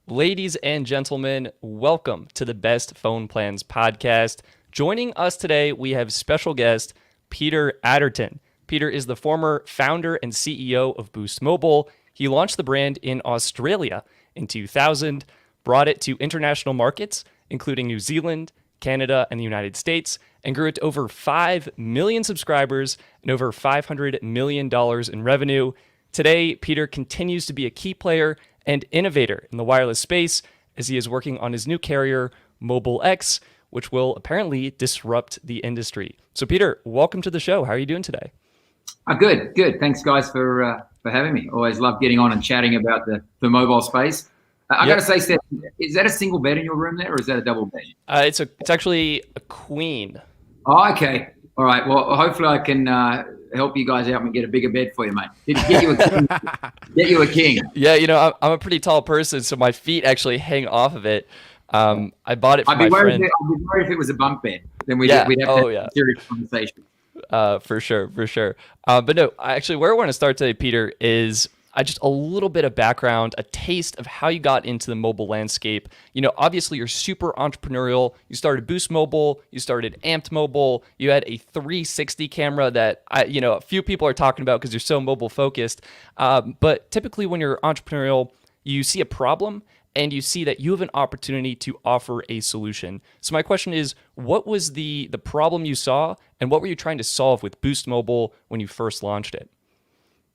Ladies and gentlemen, welcome to the Best Phone Plans Podcast. Joining us today, we have special guest Peter Adderton. Peter is the former founder and CEO of Boost Mobile. He launched the brand in Australia in 2000, brought it to international markets, including New Zealand, Canada, and the United States, and grew it to over 5 million subscribers and over $500 million in revenue. Today, Peter continues to be a key player and innovator in the wireless space as he is working on his new carrier, MobileX, which will apparently disrupt the industry. So, Peter, welcome to the show. How are you doing today? Good. Thanks, guys, for having me. Always love getting on and chatting about the mobile space. I got to say, Steph, is that a single bed in your room there, or is that a double bed? It's actually a queen. Oh, okay. All right. Well, hopefully I can help you guys out and get a bigger bed for you, mate. Get you a king. Get you a king. Yeah, you know, I'm a pretty tall person, so my feet actually hang off of it. I bought it for my friend. I'd be worried if it was a bunk bed. Then we'd have to have a serious conversation. For sure. But no, actually, where I want to start today, Peter, is just a little bit of background, a taste of how you got into the mobile landscape. You know, obviously you're super entrepreneurial. You started Boost Mobile, you started Amped Mobile, you had a 360 camera that a few people are talking about because you're so mobile focused. But typically when you're entrepreneurial, you see a problem and you see that you have an opportunity to offer a solution. So my question is, what was the problem you saw and what were you trying to solve with Boost Mobile when you first launched it?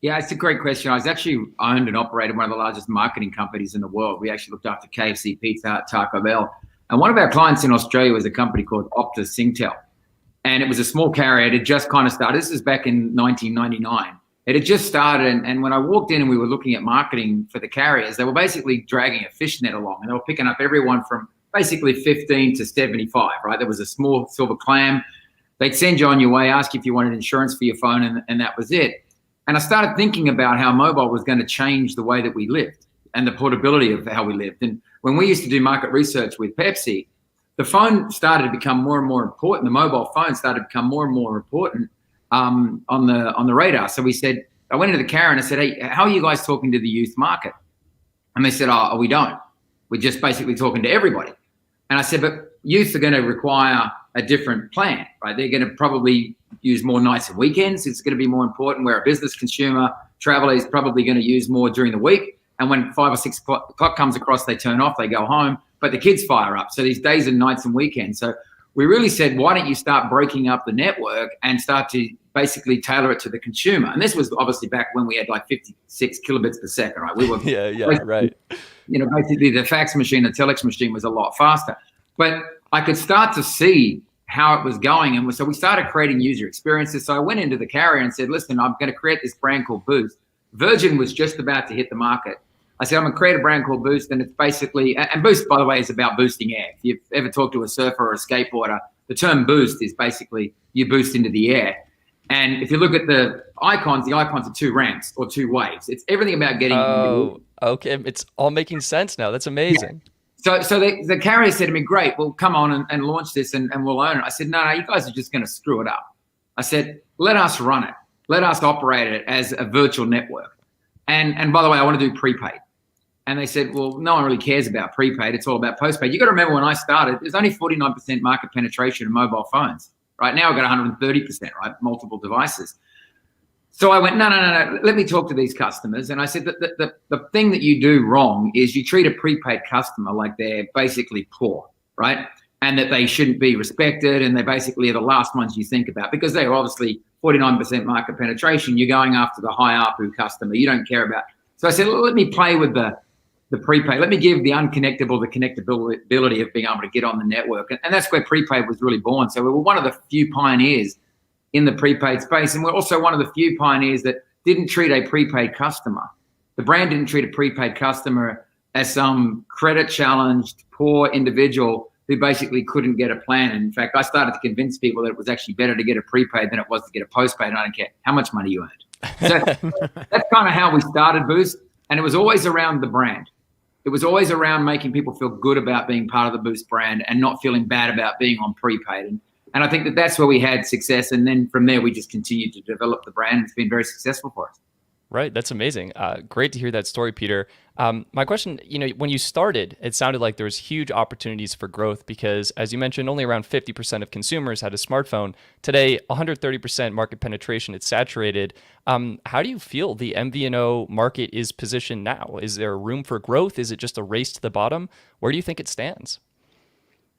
Yeah, it's a great question. I was actually owned and operated one of the largest marketing companies in the world. We actually looked after KFC, Pizza Hut, Taco Bell. And one of our clients in Australia was a company called Optus Singtel. And it was a small carrier. It had just kind of started. This was back in 1999. It had just started. And when I walked in and we were looking at marketing for the carriers, they were basically dragging a fishnet along. And they were picking up everyone from basically 15 to 75, right? There was a small silver clam. They'd send you on your way, ask if you wanted insurance for your phone, and that was it. And I started thinking about how mobile was going to change the way that we lived and the portability of how we lived. And when we used to do market research with Pepsi, the phone started to become more and more important. The mobile phone started to become more and more important on the radar. So I went into the carrier and I said, hey, how are you guys talking to the youth market? And they said, oh, we don't. We're just basically talking to everybody. And I said, but youth are going to require a different plan, right? They're going to probably use more nights and weekends. It's going to be more important. Where a business consumer traveler is probably going to use more during the week. And when 5 or 6 o'clock comes across, they turn off, they go home, but the kids fire up. So these days and nights and weekends. So we really said, why don't you start breaking up the network and start to basically tailor it to the consumer? And this was obviously back when we had like 56 kilobits per second, right? We were right. You know, basically the fax machine, the telex machine was a lot faster. But I could start to see how it was going. And so we started creating user experiences. So I went into the carrier and said, listen, I'm going to create this brand called Boost. Virgin was just about to hit the market. I said, I'm going to create a brand called Boost. And it's basically, and Boost, by the way, is about boosting air. If you've ever talked to a surfer or a skateboarder, the term boost is basically you boost into the air. And if you look at the icons are 2 ramps or 2 waves. It's everything about getting. Oh, okay. It's all making sense now. That's amazing. Yeah. So the carrier said to me, great, well, come on and launch this and we'll own it. I said, no, you guys are just going to screw it up. I said, let us run it. Let us operate it as a virtual network. And by the way, I want to do prepaid. And they said, well, no one really cares about prepaid. It's all about postpaid. You got to remember when I started, there's only 49% market penetration in mobile phones. Right now, I've got 130%, right? Multiple devices. So I went, no, let me talk to these customers. And I said that the thing that you do wrong is you treat a prepaid customer like they're basically poor, right? And that they shouldn't be respected and they basically are the last ones you think about because they're obviously 49% market penetration. You're going after the high ARPU customer. You don't care about. So I said, let me play with the prepaid. Let me give the unconnectable the connectability of being able to get on the network. And that's where prepaid was really born. So we were one of the few pioneers in the prepaid space. And we're also one of the few pioneers that didn't treat a prepaid customer. The brand didn't treat a prepaid customer as some credit challenged, poor individual who basically couldn't get a plan. And in fact, I started to convince people that it was actually better to get a prepaid than it was to get a postpaid. And I don't care how much money you earned. So that's kind of how we started Boost. And it was always around the brand. It was always around making people feel good about being part of the Boost brand and not feeling bad about being on prepaid. And I think that that's where we had success. And then from there, we just continued to develop the brand. It's been very successful for us. Right. That's amazing. Great to hear that story, Peter. My question, when you started, it sounded like there was huge opportunities for growth because, as you mentioned, only around 50% of consumers had a smartphone. Today, 130% market penetration, it's saturated. How do you feel the MVNO market is positioned now? Is there room for growth? Is it just a race to the bottom? Where do you think it stands?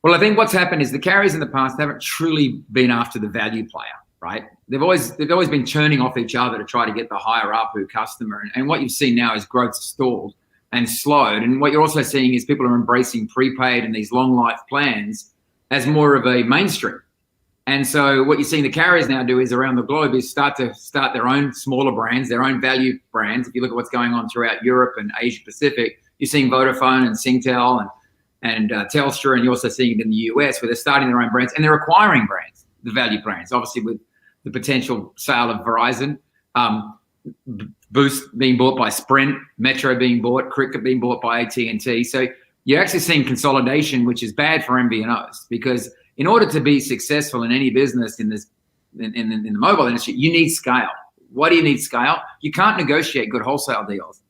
Well, I think what's happened is the carriers in the past haven't truly been after the value player. Right? They've always been churning off each other to try to get the higher ARPU customer. And what you've seen now is growth stalled and slowed. And what you're also seeing is people are embracing prepaid and these long life plans as more of a mainstream. And so what you're seeing the carriers now do is around the globe is start their own smaller brands, their own value brands. If you look at what's going on throughout Europe and Asia Pacific, you're seeing Vodafone and Singtel and Telstra, and you're also seeing it in the US where they're starting their own brands and they're acquiring brands, the value brands, obviously with the potential sale of Verizon, Boost being bought by Sprint, Metro being bought, Cricket being bought by AT&T. So you're actually seeing consolidation, which is bad for MVNOs, because in order to be successful in any business in the mobile industry, you need scale. Why do you need scale? You can't negotiate good wholesale deals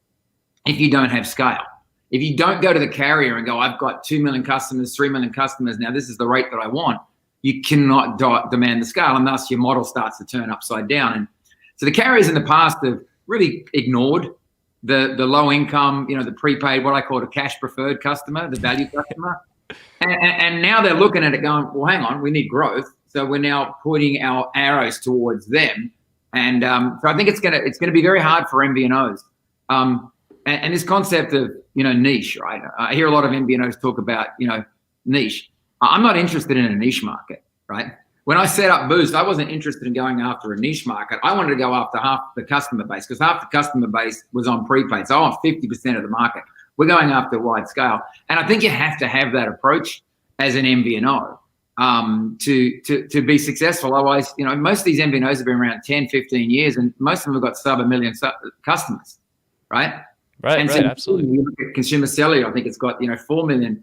if you don't have scale. If you don't go to the carrier and go, I've got 2 million customers, 3 million customers, now this is the rate that I want, you cannot demand the scale, and thus your model starts to turn upside down. And so the carriers in the past have really ignored the low income, the prepaid, what I call a cash preferred customer, the value customer. And now they're looking at it going, well, hang on, we need growth. So we're now putting our arrows towards them. And so I think it's gonna be very hard for MVNOs. And this concept of, niche, right? I hear a lot of MVNOs talk about, niche. I'm not interested in a niche market, right? When I set up Boost, I wasn't interested in going after a niche market. I wanted to go after half the customer base because half the customer base was on prepaid. So I want 50% of the market. We're going after wide scale. And I think you have to have that approach as an MVNO to be successful. Otherwise, most of these MVNOs have been around 10, 15 years, and most of them have got sub 1 million customers, right? Right, so absolutely. You look at Consumer Cellular, I think it's got 4 million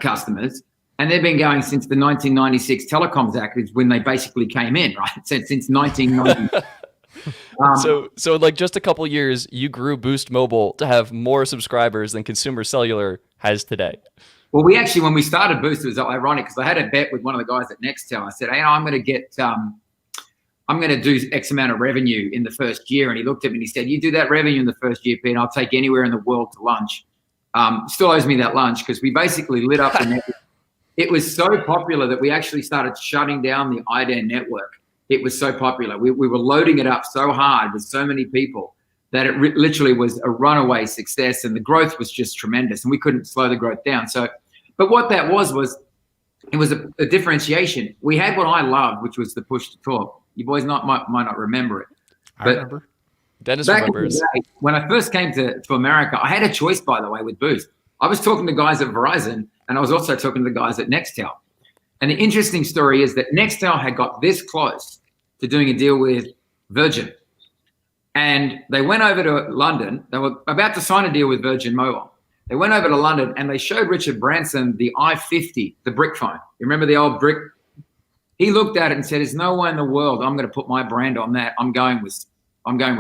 customers. And they've been going since the 1996 Telecoms Act, is when they basically came in, right? So since 1990. So like just a couple years, you grew Boost Mobile to have more subscribers than Consumer Cellular has today. Well, when we started Boost, it was ironic because I had a bet with one of the guys at Nextel. I said, hey, I'm going to do X amount of revenue in the first year. And he looked at me and he said, you do that revenue in the first year, Pete, and I'll take anywhere in the world to lunch. Still owes me that lunch because we basically lit up the network. It was so popular that we actually started shutting down the IDAN network. It was so popular. We were loading it up so hard with so many people that it literally was a runaway success, and the growth was just tremendous, and we couldn't slow the growth down. So, but what that was it was a differentiation. We had what I loved, which was the push to talk. You boys might not remember it. I remember. Dennis remembers. When I first came to America, I had a choice, by the way, with Boost. I was talking to guys at Verizon, and I was also talking to the guys at Nextel. And the interesting story is that Nextel had got this close to doing a deal with Virgin. And they went over to London. They were about to sign a deal with Virgin Mobile. They went over to London and they showed Richard Branson the i50, the brick phone. You remember the old brick? He looked at it and said, there's no way in the world I'm going to put my brand on that. I'm going with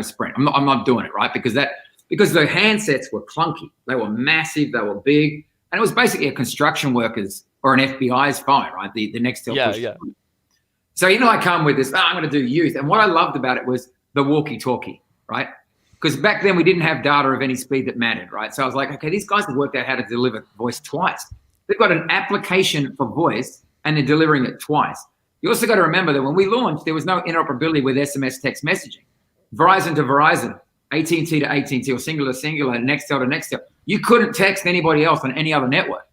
Sprint. I'm not doing it, right? Because the handsets were clunky. They were massive. They were big. And it was basically a construction worker's or an FBI's phone, right? The Nextel. Yeah. So, I come with this, I'm going to do youth. And what I loved about it was the walkie-talkie, right? Because back then we didn't have data of any speed that mattered, right? So I was like, okay, these guys have worked out how to deliver voice twice. They've got an application for voice and they're delivering it twice. You also got to remember that when we launched, there was no interoperability with SMS text messaging. Verizon to Verizon, AT&T to AT&T, or singular to singular, Nextel to Nextel. You couldn't text anybody else on any other network,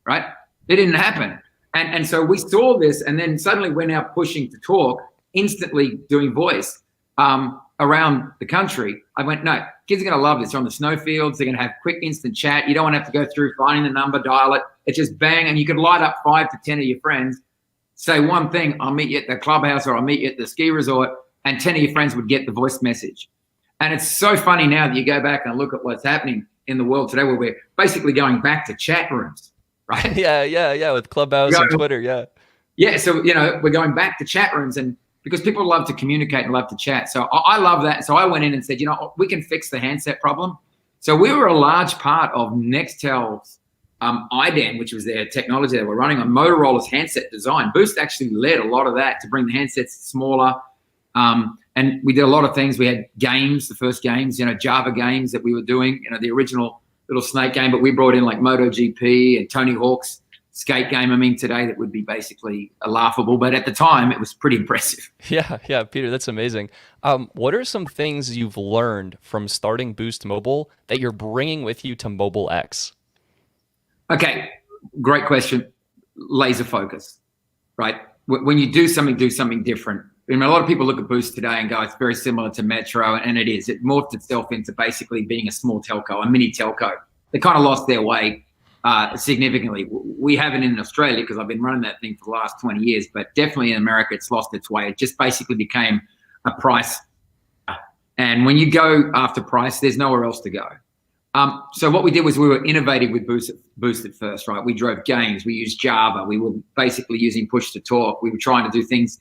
right? It didn't happen. And so we saw this, and then suddenly we're now pushing to talk, instantly doing voice around the country. I went, no, kids are going to love this. They're on the snowfields. They're going to have quick instant chat. You don't want to have to go through finding the number, dial it. It's just bang, and you could light up 5 to 10 of your friends, say one thing, I'll meet you at the clubhouse or I'll meet you at the ski resort, and 10 of your friends would get the voice message. And it's so funny now that you go back and look at what's happening in the world today, where we're basically going back to chat rooms, right? Yeah, with Clubhouse and Twitter, yeah. Yeah, so, we're going back to chat rooms, and because people love to communicate and love to chat. So I love that. So I went in and said, we can fix the handset problem. So we were a large part of Nextel's IDAN, which was their technology they were running on Motorola's handset design. Boost actually led a lot of that to bring the handsets smaller. And we did a lot of things. We had games, the first games, Java games that we were doing, the original little Snake game, but we brought in like MotoGP and Tony Hawk's skate game. I mean, today that would be basically laughable, but at the time it was pretty impressive. Yeah, Peter, that's amazing. What are some things you've learned from starting Boost Mobile that you're bringing with you to MobileX? Okay, great question. Laser focus, right? When you do something different. I mean, a lot of people look at Boost today and go, it's very similar to Metro, and it is. It morphed itself into basically being a small telco, a mini telco. They kind of lost their way significantly. We haven't in Australia because I've been running that thing for the last 20 years, but definitely in America, it's lost its way. It just basically became a price. And when you go after price, there's nowhere else to go. So what we did was we were innovative with Boost at first, right? We drove games. We used Java. We were basically using push to talk. We were trying to do things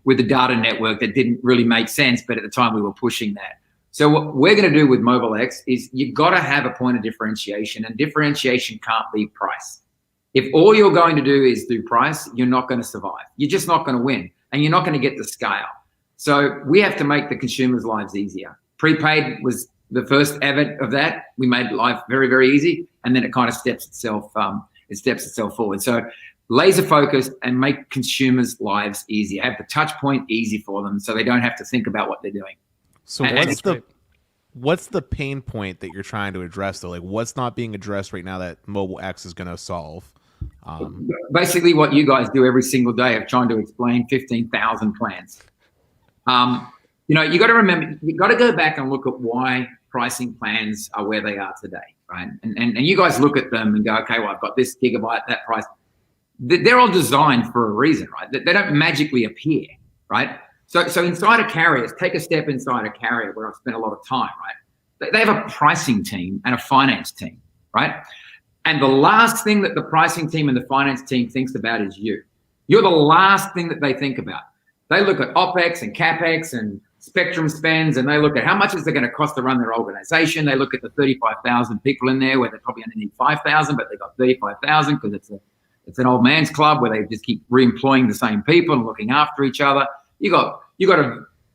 with the data network that didn't really make sense, but at the time we were pushing that. So what we're going to do with MobileX is you've got to have a point of differentiation, and differentiation can't be price. If all you're going to do is do price, you're not going to survive. You're just not going to win, and you're not going to get the scale. So we have to make the consumers' lives easier. Prepaid was the first ever of that. We made life very, very easy, and then it kind of steps itself forward. So laser focused and make consumers' lives easier. Have the touch point easy for them so they don't have to think about what they're doing. So what's the pain point that you're trying to address though? Like what's not being addressed right now that MobileX is going to solve? Basically what you guys do every single day of trying to explain 15,000 plans. You got to remember, you got to go back and look at why pricing plans are where they are today, right? And you guys look at them and go, okay, well, I've got this gigabyte, that price. They're all designed for a reason, right? They don't magically appear, right? So inside of carriers, take a step inside a carrier where I've spent a lot of time, right? They have a pricing team and a finance team, right? And the last thing that the pricing team and the finance team thinks about is you. You're the last thing that they think about. They look at OPEX and CAPEX and spectrum spends, and they look at how much is it going to cost to run their organization. They look at the 35,000 people in there where they probably only need 5,000, but they've got 35,000 because it's an old man's club where they just keep re-employing the same people and looking after each other. You got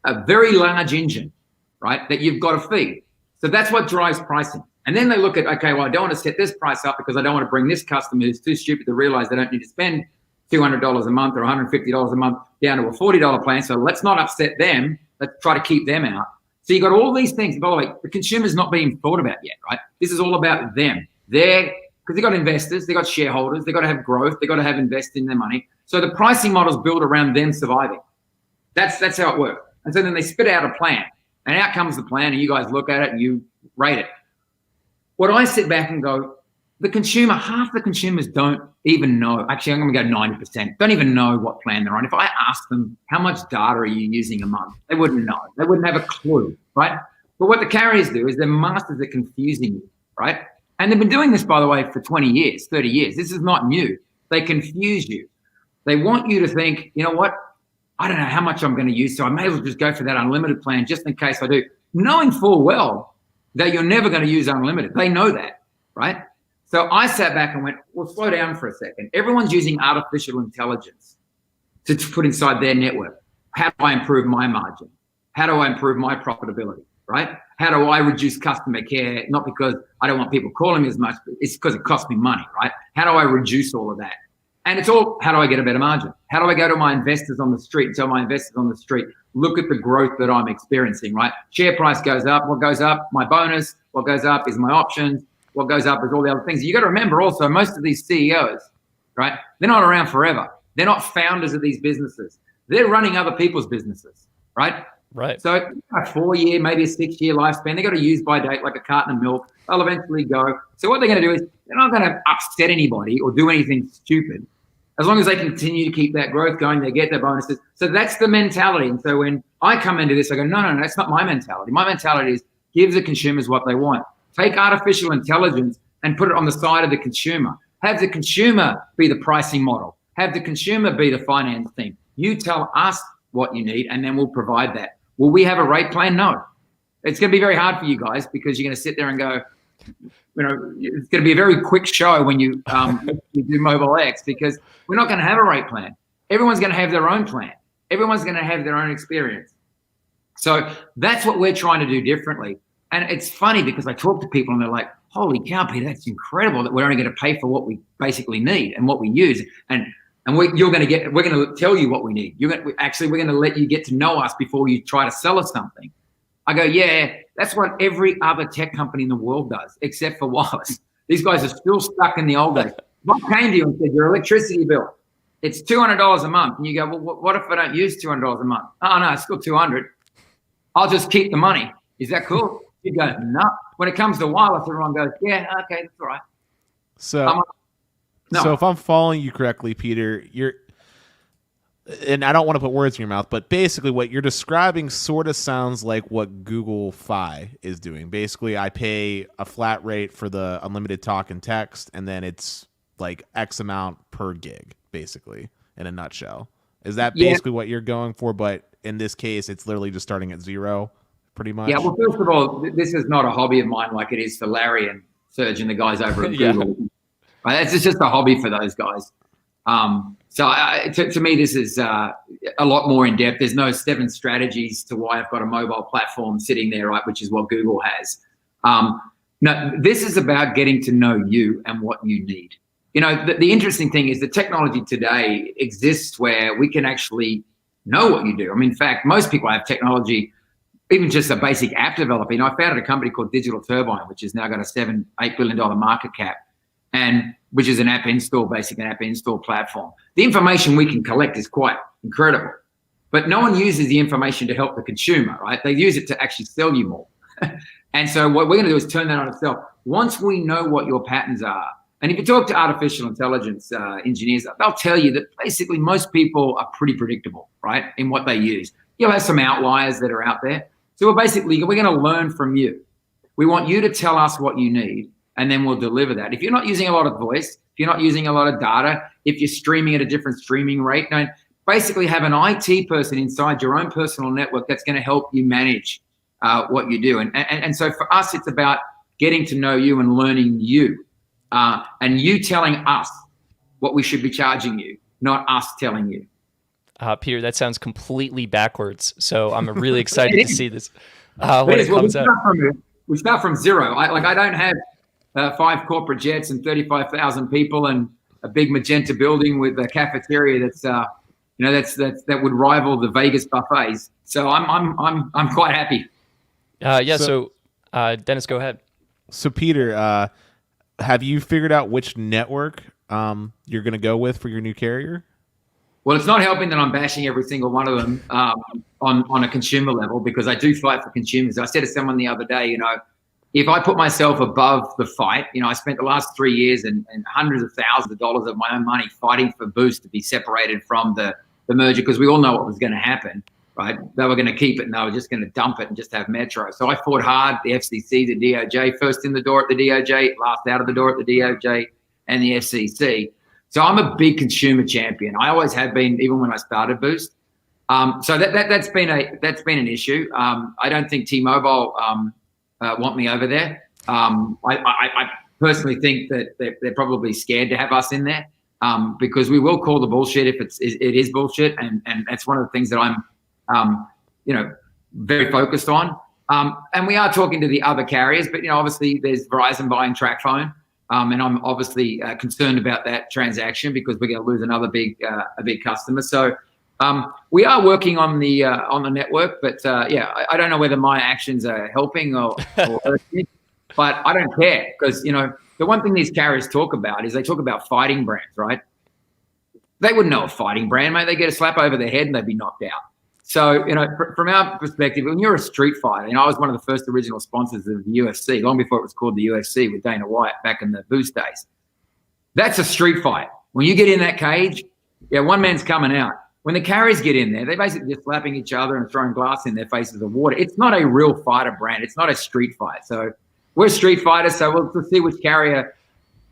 a very large engine, right, that you've got to feed. So that's what drives pricing. And then they look at, okay, well, I don't want to set this price up because I don't want to bring this customer who's too stupid to realize they don't need to spend $200 a month or $150 a month down to a $40 plan. So let's not upset them. Let's try to keep them out. So you got all these things. By the way, the consumer's not being thought about yet, right? This is all about them. Because they've got investors, they've got shareholders, they've got to have growth, they've got to have invest in their money. So the pricing model's built around them surviving. That's how it works. And so then they spit out a plan, and out comes the plan, and you guys look at it and you rate it. What I sit back and go, half the consumers don't even know. Actually, I'm going to go 90%. Don't even know what plan they're on. If I asked them, how much data are you using a month? They wouldn't know. They wouldn't have a clue, right? But what the carriers do is they're masters at confusing you, right? And they've been doing this, by the way, for 20 years, 30 years. This is not new. They confuse you. They want you to think, you know what? I don't know how much I'm going to use, so I may as well just go for that unlimited plan just in case I do, knowing full well that you're never going to use unlimited. They know that, right? So I sat back and went, well, slow down for a second. Everyone's using artificial intelligence to put inside their network. How do I improve my margin? How do I improve my profitability, right? How do I reduce customer care? Not because I don't want people calling me as much, but it's because it costs me money, right? How do I reduce all of that? And it's all, how do I get a better margin? How do I go to my investors on the street and tell my investors on the street, look at the growth that I'm experiencing, right? Share price goes up. What goes up? My bonus. What goes up is my options. What goes up is all the other things. You got to remember also, most of these CEOs, right? They're not around forever. They're not founders of these businesses. They're running other people's businesses, right? Right. So a 4-year, maybe a 6-year lifespan. They got to use by date like a carton of milk. They'll eventually go. So what they're going to do is they're not going to upset anybody or do anything stupid. As long as they continue to keep that growth going, they get their bonuses. So that's the mentality. And so when I come into this, I go, no, that's not my mentality. My mentality is give the consumers what they want. Take artificial intelligence and put it on the side of the consumer. Have the consumer be the pricing model. Have the consumer be the finance team. You tell us what you need, and then we'll provide that. Will we have a rate plan? No. It's going to be very hard for you guys because you're going to sit there and go, it's going to be a very quick show when you do MobileX, because we're not going to have a rate plan. Everyone's going to have their own plan. Everyone's going to have their own experience. So that's what we're trying to do differently. And it's funny because I talk to people and they're like, holy cow, Peter, that's incredible that we're only going to pay for what we basically need and what we use. And we're going to tell you what we need. We're going to let you get to know us before you try to sell us something. I go, yeah, that's what every other tech company in the world does, except for wireless. These guys are still stuck in the old days. If I came to you and said, your electricity bill, it's $200 a month. And you go, well, what if I don't use $200 a month? Oh, no, it's still $200. I'll just keep the money. Is that cool? You go, no. When it comes to wireless, everyone goes, yeah, okay, that's all right. So if I'm following you correctly, Peter, and I don't want to put words in your mouth, but basically what you're describing sort of sounds like what Google Fi is doing. Basically, I pay a flat rate for the unlimited talk and text, and then it's like X amount per gig, basically, in a nutshell. Is that basically what you're going for? But in this case, it's literally just starting at zero, pretty much? Yeah, well, first of all, this is not a hobby of mine like it is for Larry and Serge and the guys over at Google. Right? It's just a hobby for those guys. To me, this is a lot more in depth. There's no 7 strategies to why I've got a mobile platform sitting there, right, which is what Google has. No, this is about getting to know you and what you need. You know, the interesting thing is the technology today exists where we can actually know what you do. I mean, in fact, most people have technology, even just a basic app developer. You know, I founded a company called Digital Turbine, which has now got a $7-8 billion market cap, and which is an app install platform. The information we can collect is quite incredible, but no one uses the information to help the consumer, right? They use it to actually sell you more. And so what we're going to do is turn that on itself. Once we know what your patterns are, and if you talk to artificial intelligence engineers, they'll tell you that basically most people are pretty predictable, right, in what they use. You'll have some outliers that are out there. So we're going to learn from you. We want you to tell us what you need, and then we'll deliver that. If you're not using a lot of voice, if you're not using a lot of data, if you're streaming at a different streaming rate, basically have an IT person inside your own personal network that's going to help you manage what you do. And so for us, it's about getting to know you and learning you, and you telling us what we should be charging you, not us telling you. Peter, that sounds completely backwards. So I'm really excited to see this when it comes out. We start from zero. I don't have 5 corporate jets and 35,000 people and a big magenta building with a cafeteria that would rival the Vegas buffets. So I'm quite happy. So Dennis, go ahead. So Peter, have you figured out which network you're going to go with for your new carrier? Well, it's not helping that I'm bashing every single one of them on a consumer level, because I do fight for consumers. I said to someone the other day, if I put myself above the fight, I spent the last 3 years and hundreds of thousands of dollars of my own money fighting for Boost to be separated from the merger, because we all know what was going to happen, right? They were going to keep it and they were just going to dump it and just have Metro. So I fought hard, the FCC, the DOJ, first in the door at the DOJ, last out of the door at the DOJ and the FCC. So I'm a big consumer champion. I always have been, even when I started Boost. So that's been an issue. I don't think T-Mobile want me over there. I personally think that they're probably scared to have us in there, because we will call the bullshit if it is bullshit, and that's one of the things that I'm very focused on. And we are talking to the other carriers, but obviously there's Verizon buying TracFone. And I'm obviously concerned about that transaction because we're going to lose another big customer. So we are working on the network, but I don't know whether my actions are helping or hurting, but I don't care, because the one thing these carriers talk about is they talk about fighting brands, right? They wouldn't know a fighting brand, mate. They get a slap over their head and they'd be knocked out. So, from our perspective, when you're a street fighter, I was one of the first original sponsors of the UFC, long before it was called the UFC, with Dana White back in the Boost days. That's a street fight. When you get in that cage, one man's coming out. When the carriers get in there, they're basically just slapping each other and throwing glass in their faces of water. It's not a real fighter brand. It's not a street fight. So we're street fighters. So we'll see which carrier,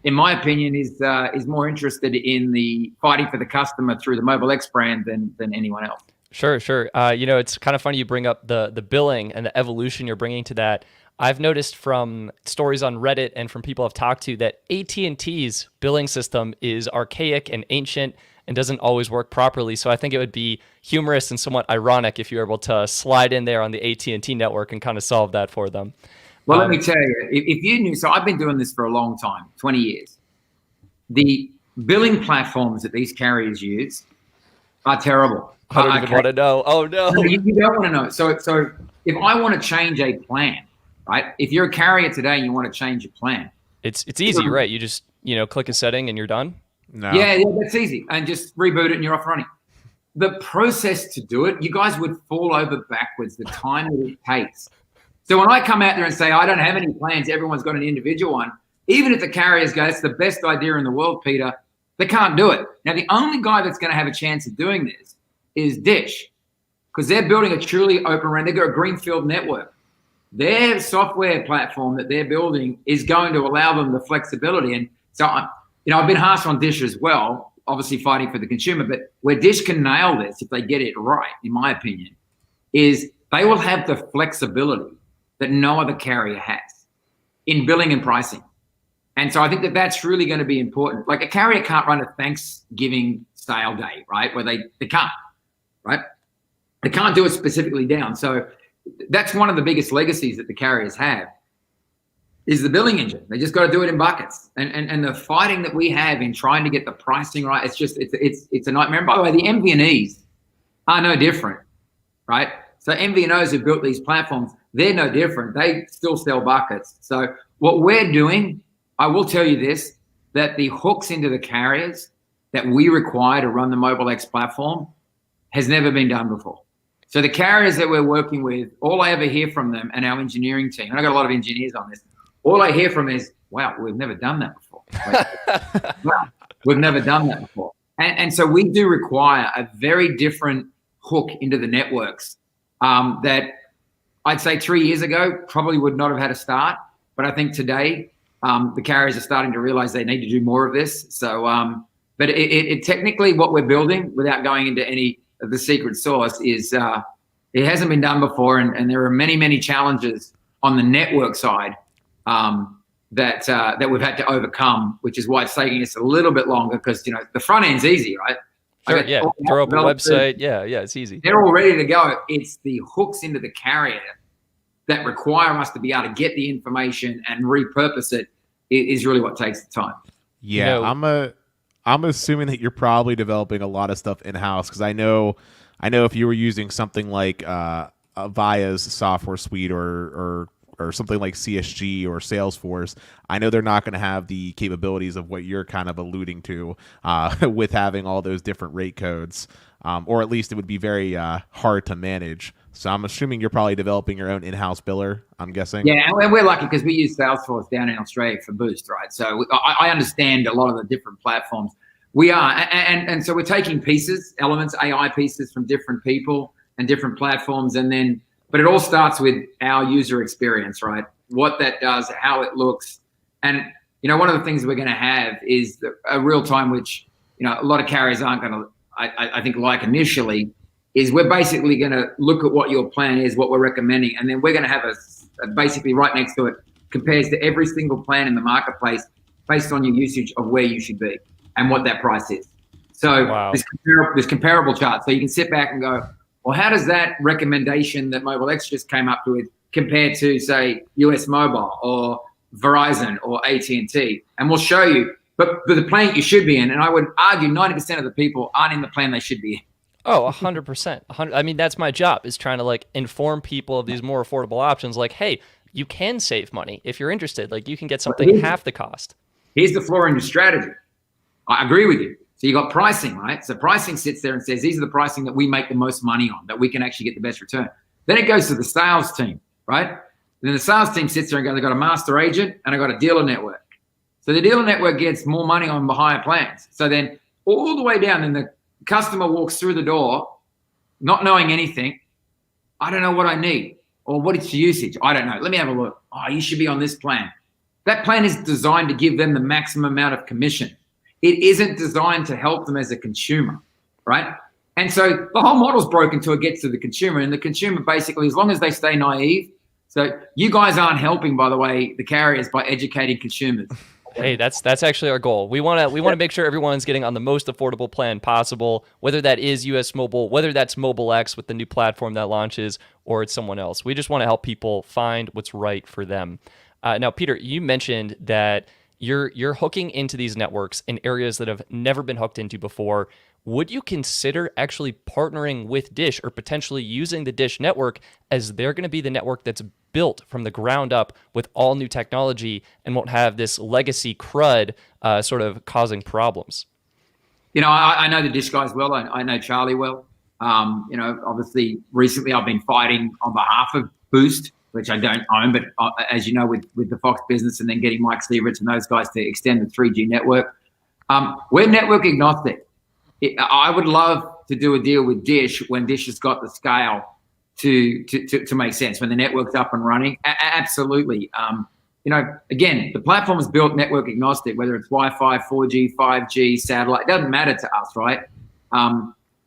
in my opinion, is more interested in the fighting for the customer through the MobileX brand than anyone else. Sure, sure. It's kind of funny you bring up the billing and the evolution you're bringing to that. I've noticed from stories on Reddit and from people I've talked to that AT&T's billing system is archaic and ancient and doesn't always work properly. So I think it would be humorous and somewhat ironic if you were able to slide in there on the AT&T network and kind of solve that for them. Well, let me tell you, if you knew, so I've been doing this for a long time, 20 years. The billing platforms that these carriers use are terrible. I don't even want to know. Oh, no. You don't want to know. So if I want to change a plan, right? If you're a carrier today and you want to change your plan. It's easy, right? You just, click a setting and you're done? No. Yeah, that's easy. And just reboot it and you're off running. The process to do it, you guys would fall over backwards, the time that it takes. So when I come out there and say, I don't have any plans, everyone's got an individual one, even if the carriers go, it's the best idea in the world, Peter, they can't do it. Now, the only guy that's going to have a chance of doing this is Dish, because they're building a truly open RAN. They've got a greenfield network. Their software platform that they're building is going to allow them the flexibility. And so, I've been harsh on Dish as well, obviously fighting for the consumer, but where Dish can nail this, if they get it right, in my opinion, is they will have the flexibility that no other carrier has in billing and pricing. And so I think that that's really going to be important. Like a carrier can't run a Thanksgiving sale day, right? Where they can't, right? They can't do it specifically down. So that's one of the biggest legacies that the carriers have is the billing engine. They just got to do it in buckets. And the fighting that we have in trying to get the pricing right, it's a nightmare. And by the way, the MVNEs are no different, right? So MVNOs have built these platforms. They're no different. They still sell buckets. So what we're doing, I will tell you this, that the hooks into the carriers that we require to run the MobileX platform has never been done before. So the carriers that we're working with, all I ever hear from them and our engineering team, and I got a lot of engineers on this, all I hear from is, wow, we've never done that before. Wow, we've never done that before. And so we do require a very different hook into the networks that I'd say 3 years ago probably would not have had a start. But I think today the carriers are starting to realize they need to do more of this. So, but it technically what we're building, without going into any of the secret sauce, is it hasn't been done before. And there are many, many challenges on the network side that we've had to overcome, which is why it's taking us a little bit longer because, the front end's easy, right? Sure, yeah. Throw up a website. Yeah, it's easy. They're all ready to go. It's the hooks into the carrier that require us to be able to get the information and repurpose it is really what takes the time. Yeah, I'm assuming that you're probably developing a lot of stuff in-house because I know if you were using something like Avaya's software suite or something like CSG or Salesforce, I know they're not going to have the capabilities of what you're kind of alluding to with having all those different rate codes, or at least it would be very hard to manage. So I'm assuming you're probably developing your own in-house biller, I'm guessing. Yeah, and we're lucky because we use Salesforce down in Australia for Boost, right? So I understand a lot of the different platforms. We are, and so we're taking pieces, elements, AI pieces from different people and different platforms, but it all starts with our user experience, right? What that does, how it looks. And, one of the things we're going to have is a real time, which, a lot of carriers aren't going to, I think, like initially, is we're basically going to look at what your plan is, what we're recommending, and then we're going to have a basically right next to it compares to every single plan in the marketplace based on your usage of where you should be and what that price is. So wow. this comparable chart. So you can sit back and go, well, how does that recommendation that MobileX just came up with compare to, say, US Mobile or Verizon or AT&T? And we'll show you, but the plan you should be in, and I would argue 90% of the people aren't in the plan they should be in. Oh, 100%. I mean, that's my job, is trying to inform people of these more affordable options. Like, hey, you can save money if you're interested. Like, you can get something half the cost. Here's the flaw in your strategy. I agree with you. So you got pricing, right? So pricing sits there and says, these are the pricing that we make the most money on, that we can actually get the best return. Then it goes to the sales team, right? And then the sales team sits there and goes, I got a master agent and I got a dealer network. So the dealer network gets more money on the higher plans. So then all the way down, then the customer walks through the door, not knowing anything. I don't know what I need, or what is your usage? I don't know. Let me have a look. Oh, you should be on this plan. That plan is designed to give them the maximum amount of commission. It isn't designed to help them as a consumer, right? And so the whole model's broken until it gets to the consumer. And the consumer basically, as long as they stay naive, so you guys aren't helping, by the way, the carriers by educating consumers. Hey, that's actually our goal. We want to make sure everyone's getting on the most affordable plan possible, whether that is US Mobile, whether that's MobileX with the new platform that launches, or it's someone else. We just want to help people find what's right for them. Now, Peter, you mentioned that you're hooking into these networks in areas that have never been hooked into before. Would you consider actually partnering with Dish or potentially using the Dish network, as they're going to be the network that's built from the ground up with all new technology and won't have this legacy crud sort of causing problems? I know the Dish guys well. I know Charlie well. Obviously recently I've been fighting on behalf of Boost, which I don't own, but as you know, with the Fox business and then getting Mike Sieverts and those guys to extend the 3G network. We're network agnostic. I would love to do a deal with Dish when Dish has got the scale to make sense, when the network's up and running. Absolutely. Again, the platform is built network agnostic, whether it's Wi-Fi, 4G, 5G, satellite, it doesn't matter to us, right?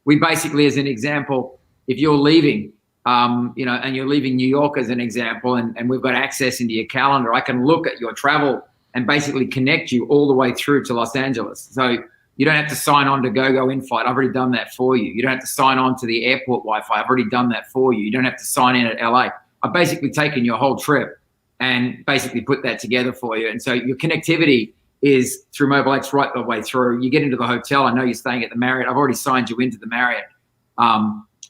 We basically, as an example, if you're leaving, and you're leaving New York as an example, and we've got access into your calendar, I can look at your travel and basically connect you all the way through to Los Angeles. So you don't have to sign on to GoGo in-flight. I've already done that for you. You don't have to sign on to the airport Wi-Fi. I've already done that for you. You don't have to sign in at LA. I've basically taken your whole trip and basically put that together for you. And so your connectivity is through MobileX right the way through. You get into the hotel. I know you're staying at the Marriott. I've already signed you into the Marriott.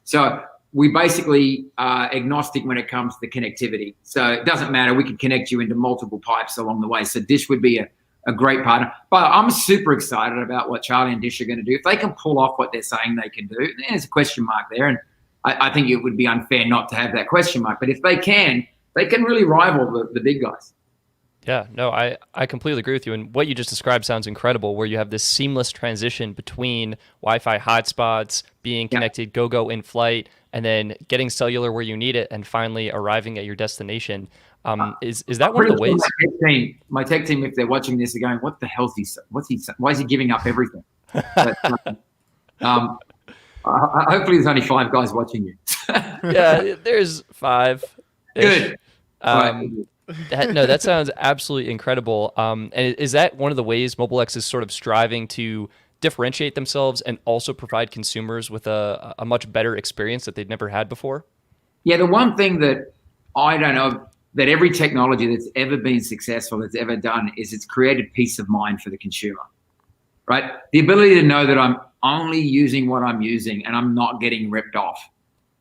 So we basically are agnostic when it comes to connectivity. So it doesn't matter. We can connect you into multiple pipes along the way. So Dish would be a great partner. But I'm super excited about what Charlie and Dish are going to do. If they can pull off what they're saying they can do, there's a question mark there. And I think it would be unfair not to have that question mark. But if they can really rival the big guys. Yeah, no, I completely agree with you. And what you just described sounds incredible, where you have this seamless transition between Wi-Fi hotspots, being connected, GoGo in flight, and then getting cellular where you need it, and finally arriving at your destination. Is that one of the ways? My tech team, if they're watching this, are going, "What the hell's he? Why is he giving up everything?" But, hopefully, there's only 5 guys watching you. Yeah, there's 5. Good. That sounds absolutely incredible. And is that one of the ways MobileX is sort of striving to differentiate themselves and also provide consumers with a much better experience that they've never had before? Yeah, the one thing that I don't know that every technology that's ever been successful, that's ever done, is it's created peace of mind for the consumer, right? The ability to know that I'm only using what I'm using and I'm not getting ripped off.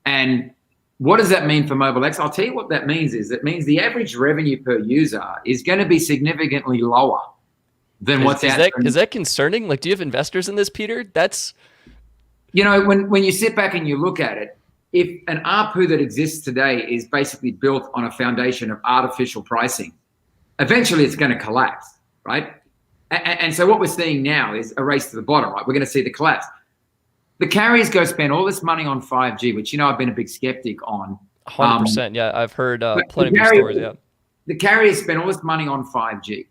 And what does that mean for MobileX? I'll tell you what that means is it means the average revenue per user is going to be significantly lower than what's out there. Is that concerning? Like, do you have investors in this, Peter? That's... when you sit back and you look at it, if an ARPU that exists today is basically built on a foundation of artificial pricing, eventually it's going to collapse, right? And so what we're seeing now is a race to the bottom, right? We're going to see the collapse. The carriers go spend all this money on 5G, which, I've been a big skeptic on. 100%. Yeah, I've heard plenty of your stories. Yeah. The carriers spend all this money on 5G.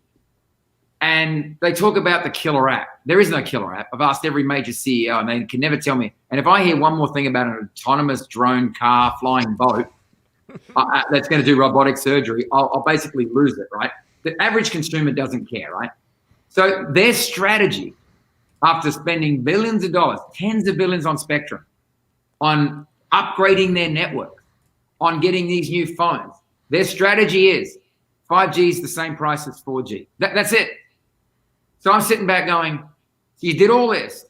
And they talk about the killer app. There is no killer app. I've asked every major CEO, and they can never tell me. And if I hear one more thing about an autonomous drone, car, flying boat that's going to do robotic surgery, I'll basically lose it, right? The average consumer doesn't care, right? So their strategy, after spending billions of dollars, tens of billions on spectrum, on upgrading their network, on getting these new phones, their strategy is 5G is the same price as 4G. That's it. So I'm sitting back going, you did all this,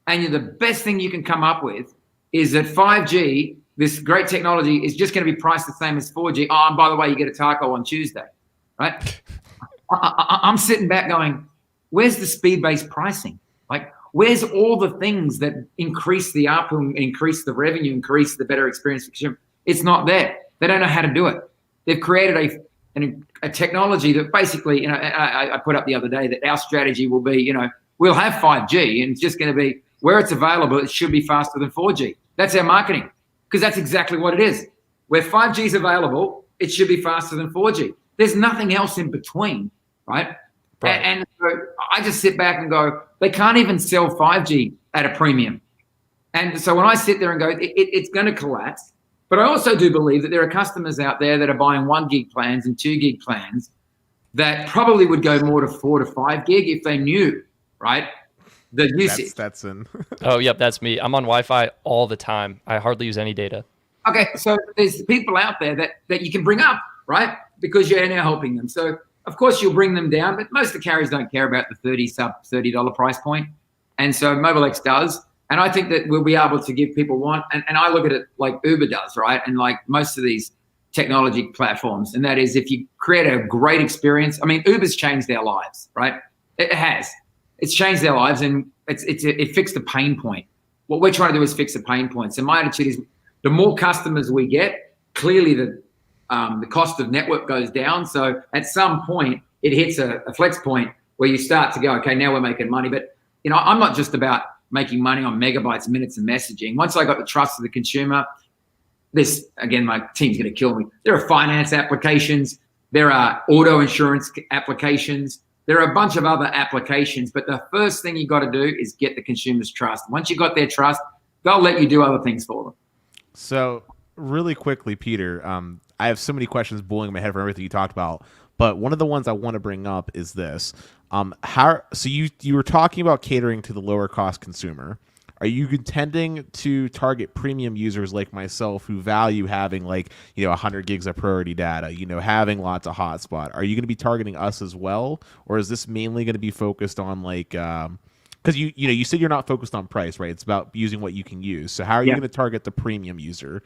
and the best thing you can come up with is that 5G, this great technology, is just going to be priced the same as 4G. Oh, and by the way, you get a taco on Tuesday, right? I'm sitting back going, where's the speed-based pricing? Like, where's all the things that increase the ARPU, increase the revenue, increase the better experience for consumers? It's not there. They don't know how to do it. They've created a technology that basically, I put up the other day that our strategy will be, we'll have 5G and it's just going to be where it's available, it should be faster than 4G. That's our marketing, because that's exactly what it is. Where 5G is available, it should be faster than 4G. There's nothing else in between, right? And so I just sit back and go, they can't even sell 5G at a premium. And so when I sit there and go, it's going to collapse. But I also do believe that there are customers out there that are buying 1 gig plans and 2 gig plans that probably would go more to 4 to 5 gig if they knew, right, the usage. That's Stetson. Oh, yep, that's me. I'm on Wi-Fi all the time. I hardly use any data. Okay, so there's people out there that you can bring up, right, because you're now helping them. So, of course, you'll bring them down, but most of the carriers don't care about the $30 price point. And so MobileX does. And I think that we'll be able to give people one, and I look at it like Uber does, right? And like most of these technology platforms, and that is if you create a great experience. I mean, Uber's changed their lives, right? It has. It's changed their lives, and it fixed the pain point. What we're trying to do is fix the pain points. And my attitude is the more customers we get, clearly the cost of network goes down. So at some point, it hits a flex point where you start to go, okay, now we're making money. But, you know, I'm not just about making money on megabytes, minutes, and messaging. Once I got the trust of the consumer, this, again, my team's going to kill me. There are finance applications. There are auto insurance applications. There are a bunch of other applications. But the first thing you got to do is get the consumer's trust. Once you got their trust, they'll let you do other things for them. So really quickly, Peter, I have so many questions boiling in my head from everything you talked about. But one of the ones I want to bring up is this. So you were talking about catering to the lower cost consumer. Are you intending to target premium users like myself who value having 100 gigs of priority data, having lots of hotspot? Are you going to be targeting us as well? Or is this mainly going to be focused on because you said you're not focused on price, right? It's about using what you can use. So how are you going to target the premium user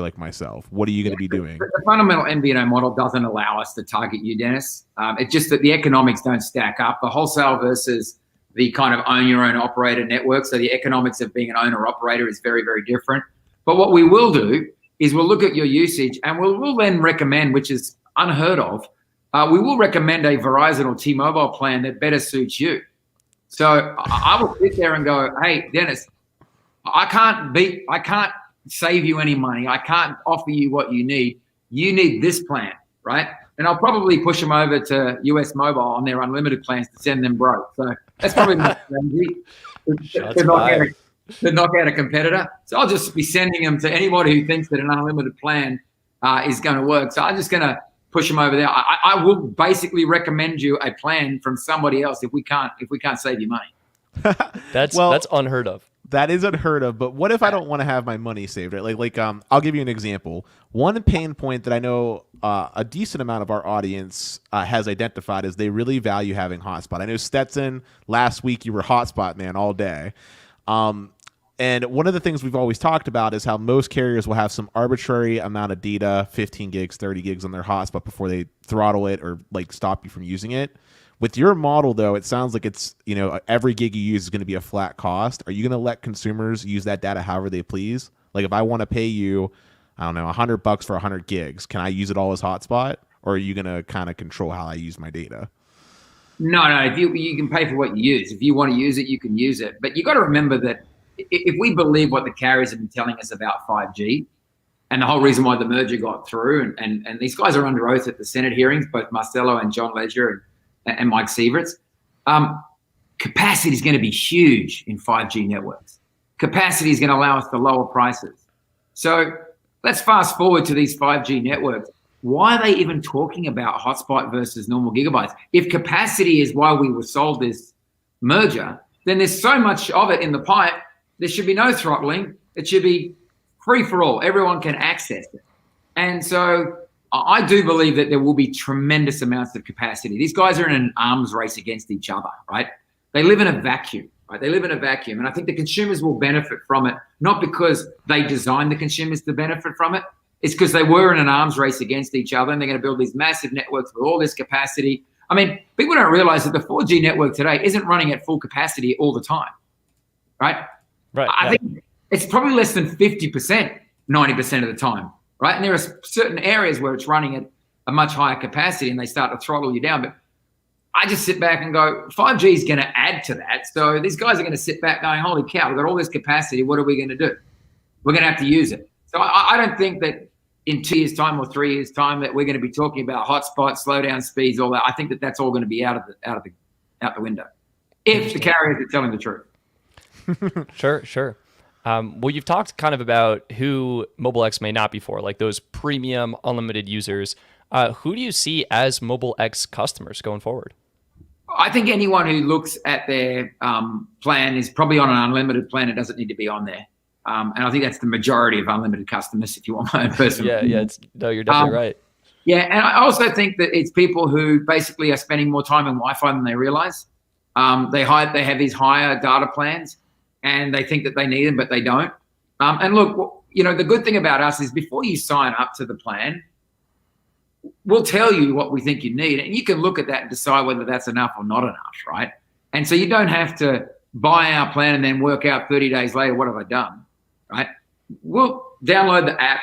like myself? What are you going to be doing? The fundamental MVNO model doesn't allow us to target you, Dennis. It's just that the economics don't stack up. The wholesale versus the kind of own your own operator network. So the economics of being an owner operator is very, very different. But what we will do is we'll look at your usage and we'll then recommend, which is unheard of, we will recommend a Verizon or T-Mobile plan that better suits you. So I will sit there and go, hey, Dennis, I can't save you any money. I can't offer you what you need. You need this plan, right? And I'll probably push them over to US Mobile on their unlimited plans to send them broke. So that's probably my strategy to knock out a competitor. So I'll just be sending them to anybody who thinks that an unlimited plan is going to work. So I'm just going to push them over there. I will basically recommend you a plan from somebody else if we can't save you money. That's unheard of. That is unheard of. But what if I don't want to have my money saved? Right? I'll give you an example. One pain point that I know a decent amount of our audience has identified is they really value having hotspot. I know Stetson, last week you were hotspot man all day. And one of the things we've always talked about is how most carriers will have some arbitrary amount of data, 15 gigs, 30 gigs on their hotspot before they throttle it or stop you from using it. With your model, though, it sounds like it's, every gig you use is going to be a flat cost. Are you going to let consumers use that data however they please? Like if I want to pay you, I don't know, $100 for 100 gigs, can I use it all as hotspot? Or are you going to kind of control how I use my data? No. If you can pay for what you use. If you want to use it, you can use it. But you got to remember that if we believe what the carriers have been telling us about 5G and the whole reason why the merger got through, and these guys are under oath at the Senate hearings, both Marcelo and John Ledger and Mike Sieverts, capacity is going to be huge in 5G networks. Capacity is going to allow us to lower prices. So let's fast forward to these 5G networks. Why are they even talking about hotspot versus normal gigabytes? If capacity is why we were sold this merger, then there's so much of it in the pipe. There should be no throttling. It should be free for all. Everyone can access it. And so I do believe that there will be tremendous amounts of capacity. These guys are in an arms race against each other, right? They live in a vacuum, right? They live in a vacuum. And I think the consumers will benefit from it, not because they designed the consumers to benefit from it. It's because they were in an arms race against each other, and they're going to build these massive networks with all this capacity. I mean, people don't realize that the 4G network today isn't running at full capacity all the time, right? Right. I think it's probably less than 50%, 90% of the time, right? And there are certain areas where it's running at a much higher capacity and they start to throttle you down. But I just sit back and go, 5G is going to add to that. So these guys are going to sit back going, holy cow, we've got all this capacity. What are we going to do? We're going to have to use it. So I don't think that in 2 years' time or 3 years' time that we're going to be talking about hotspots, slow down speeds, all that. I think that that's all going to be out the window if the carriers are telling the truth. Sure. Well, you've talked kind of about who MobileX may not be for, like those premium unlimited users. Who do you see as MobileX customers going forward? I think anyone who looks at their plan is probably on an unlimited plan. It doesn't need to be on there. And I think that's the majority of unlimited customers, if you want my own personal opinion. No, you're definitely right. Yeah, and I also think that it's people who basically are spending more time in Wi-Fi than they realize. They have these higher data plans, and they think that they need them, but they don't. And look, the good thing about us is before you sign up to the plan, we'll tell you what we think you need, and you can look at that and decide whether that's enough or not enough, right? And so you don't have to buy our plan and then work out 30 days later, what have I done, right? We'll download the app,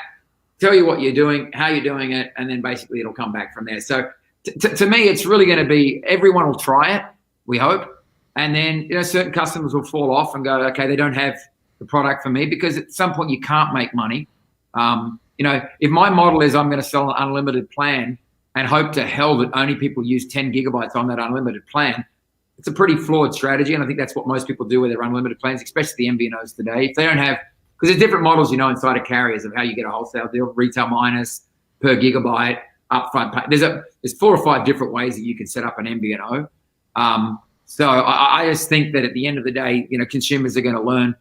tell you what you're doing, how you're doing it, and then basically it'll come back from there. So to me, it's really going to be everyone will try it, we hope, and then certain customers will fall off and go, okay, they don't have the product for me, because at some point you can't make money. If my model is I'm going to sell an unlimited plan and hope to hell that only people use 10 gigabytes on that unlimited plan, it's a pretty flawed strategy, and I think that's what most people do with their unlimited plans, especially the MVNOs today. If they don't have, because there's different models, inside of carriers of how you get a wholesale deal, retail minus, per gigabyte, upfront pay. There's 4 or 5 different ways that you can set up an MVNO. So I just think that at the end of the day, consumers are going to learn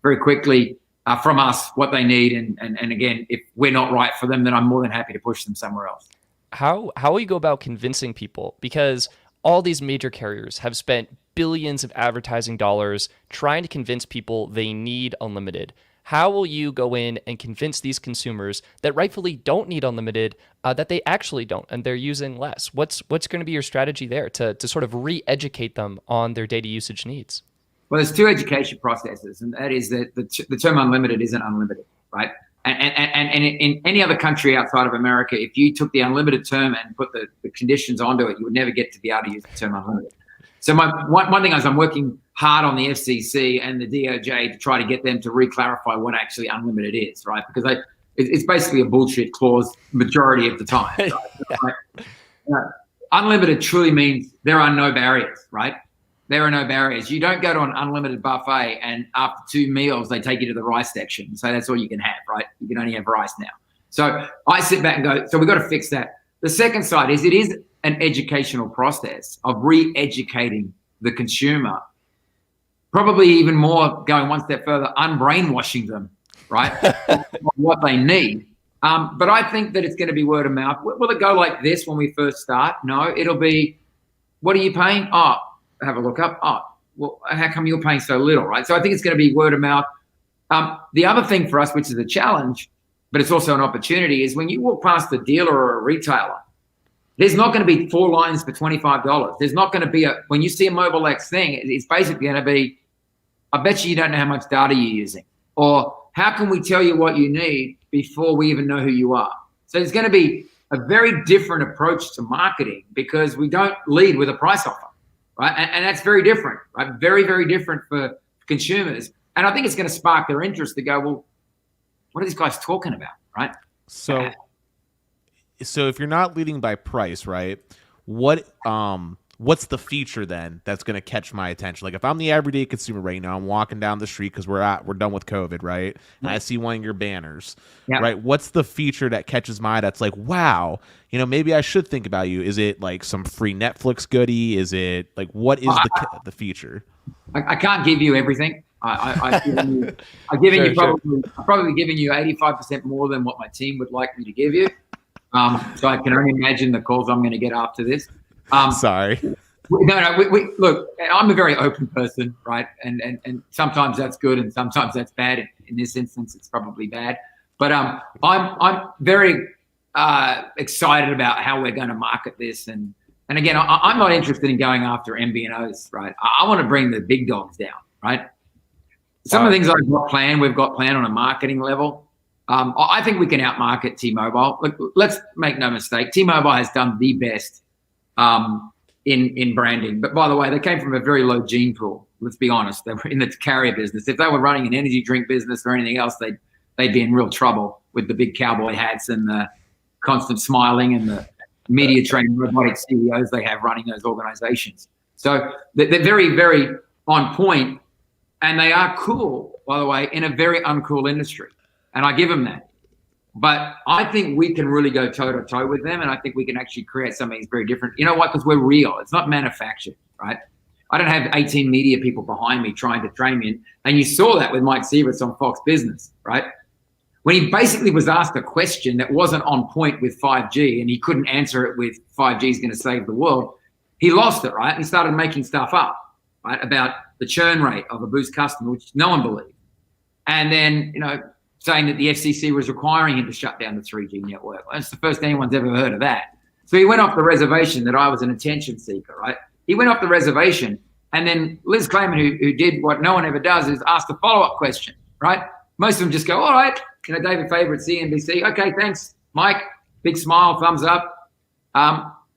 very quickly from us what they need, and again, if we're not right for them, then I'm more than happy to push them somewhere else. How will you go about convincing people? Because all these major carriers have spent billions of advertising dollars trying to convince people they need unlimited. How will you go in and convince these consumers that rightfully don't need unlimited, that they actually don't, and they're using less? What's going to be your strategy there to sort of re-educate them on their data usage needs? Well, there's 2 education processes, and that is that the term unlimited isn't unlimited, right? And in any other country outside of America, if you took the unlimited term and put the conditions onto it, you would never get to be able to use the term unlimited. So one thing is I'm working hard on the FCC and the DOJ to try to get them to re-clarify what actually unlimited is, right? Because it's basically a bullshit clause majority of the time. Right? Unlimited truly means there are no barriers, right? There are no barriers. You don't go to an unlimited buffet and after 2 meals, they take you to the rice section. So that's all you can have, right? You can only have rice now. So I sit back and go, so we've got to fix that. The second side is it is an educational process of re-educating the consumer, probably even more going one step further, unbrainwashing them, right? What they need. But I think that it's going to be word of mouth. Will it go like this when we first start? No, it'll be, what are you paying? Oh, have a look up. Oh, well, how come you're paying so little, right? So I think it's going to be word of mouth. The other thing for us, which is a challenge, but it's also an opportunity, is when you walk past a dealer or a retailer, there's not going to be 4 lines for $25. There's not going to be when you see a MobileX thing, it's basically going to be, I bet you don't know how much data you're using, or how can we tell you what you need before we even know who you are? So there's going to be a very different approach to marketing because we don't lead with a price offer. Right? And that's very different, right? Very, very different for consumers. And I think it's going to spark their interest to go, well, what are these guys talking about, right? So if you're not leading by price, right, what's the feature then that's going to catch my attention? Like if I'm the everyday consumer right now, I'm walking down the street because we're done with COVID, right? And I see one of your banners, right? What's the feature that catches my eye that's like, wow, maybe I should think about you? Is it like some free Netflix goodie? Is it like, what is the feature? I can't give you everything. I've probably given you 85% more than what my team would like me to give you. So I can only imagine the calls I'm going to get after this. Sorry. No. Look, I'm a very open person, right? And sometimes that's good, and sometimes that's bad. In this instance, it's probably bad. But I'm very excited about how we're going to market this. And again, I'm not interested in going after MVNOs, right? I want to bring the big dogs down, right? Some of the things we've got planned on a marketing level. I think we can outmarket T-Mobile. Look, let's make no mistake. T-Mobile has done the best in branding. But by the way, they came from a very low gene pool. Let's be honest. They were in the carrier business. If they were running an energy drink business or anything else, they'd be in real trouble with the big cowboy hats and the constant smiling and the media trained robotic CEOs they have running those organizations. So they're very, very on point, and they are cool. by the way, in a very uncool industry. And I give them that. But I think we can really go toe-to-toe with them, and I think we can actually create something that's very different. You know what? Because we're real. It's not manufactured, right? I don't have 18 media people behind me trying to train me. And you saw that with Mike Sieverts on Fox Business, right? When he basically was asked a question that wasn't on point with 5G and he couldn't answer it with 5G is going to save the world, he lost it, right? And he started making stuff up, right, about the churn rate of a Boost customer, which no one believed. And then, saying that the FCC was requiring him to shut down the 3G network. That's the first anyone's ever heard of that. So he went off the reservation that I was an attention seeker, right? He went off the reservation, and then Liz Clayman, who did what no one ever does, is asked a follow-up question, right? Most of them just go, all right, David Faber at CNBC, okay, thanks, Mike, big smile, thumbs up.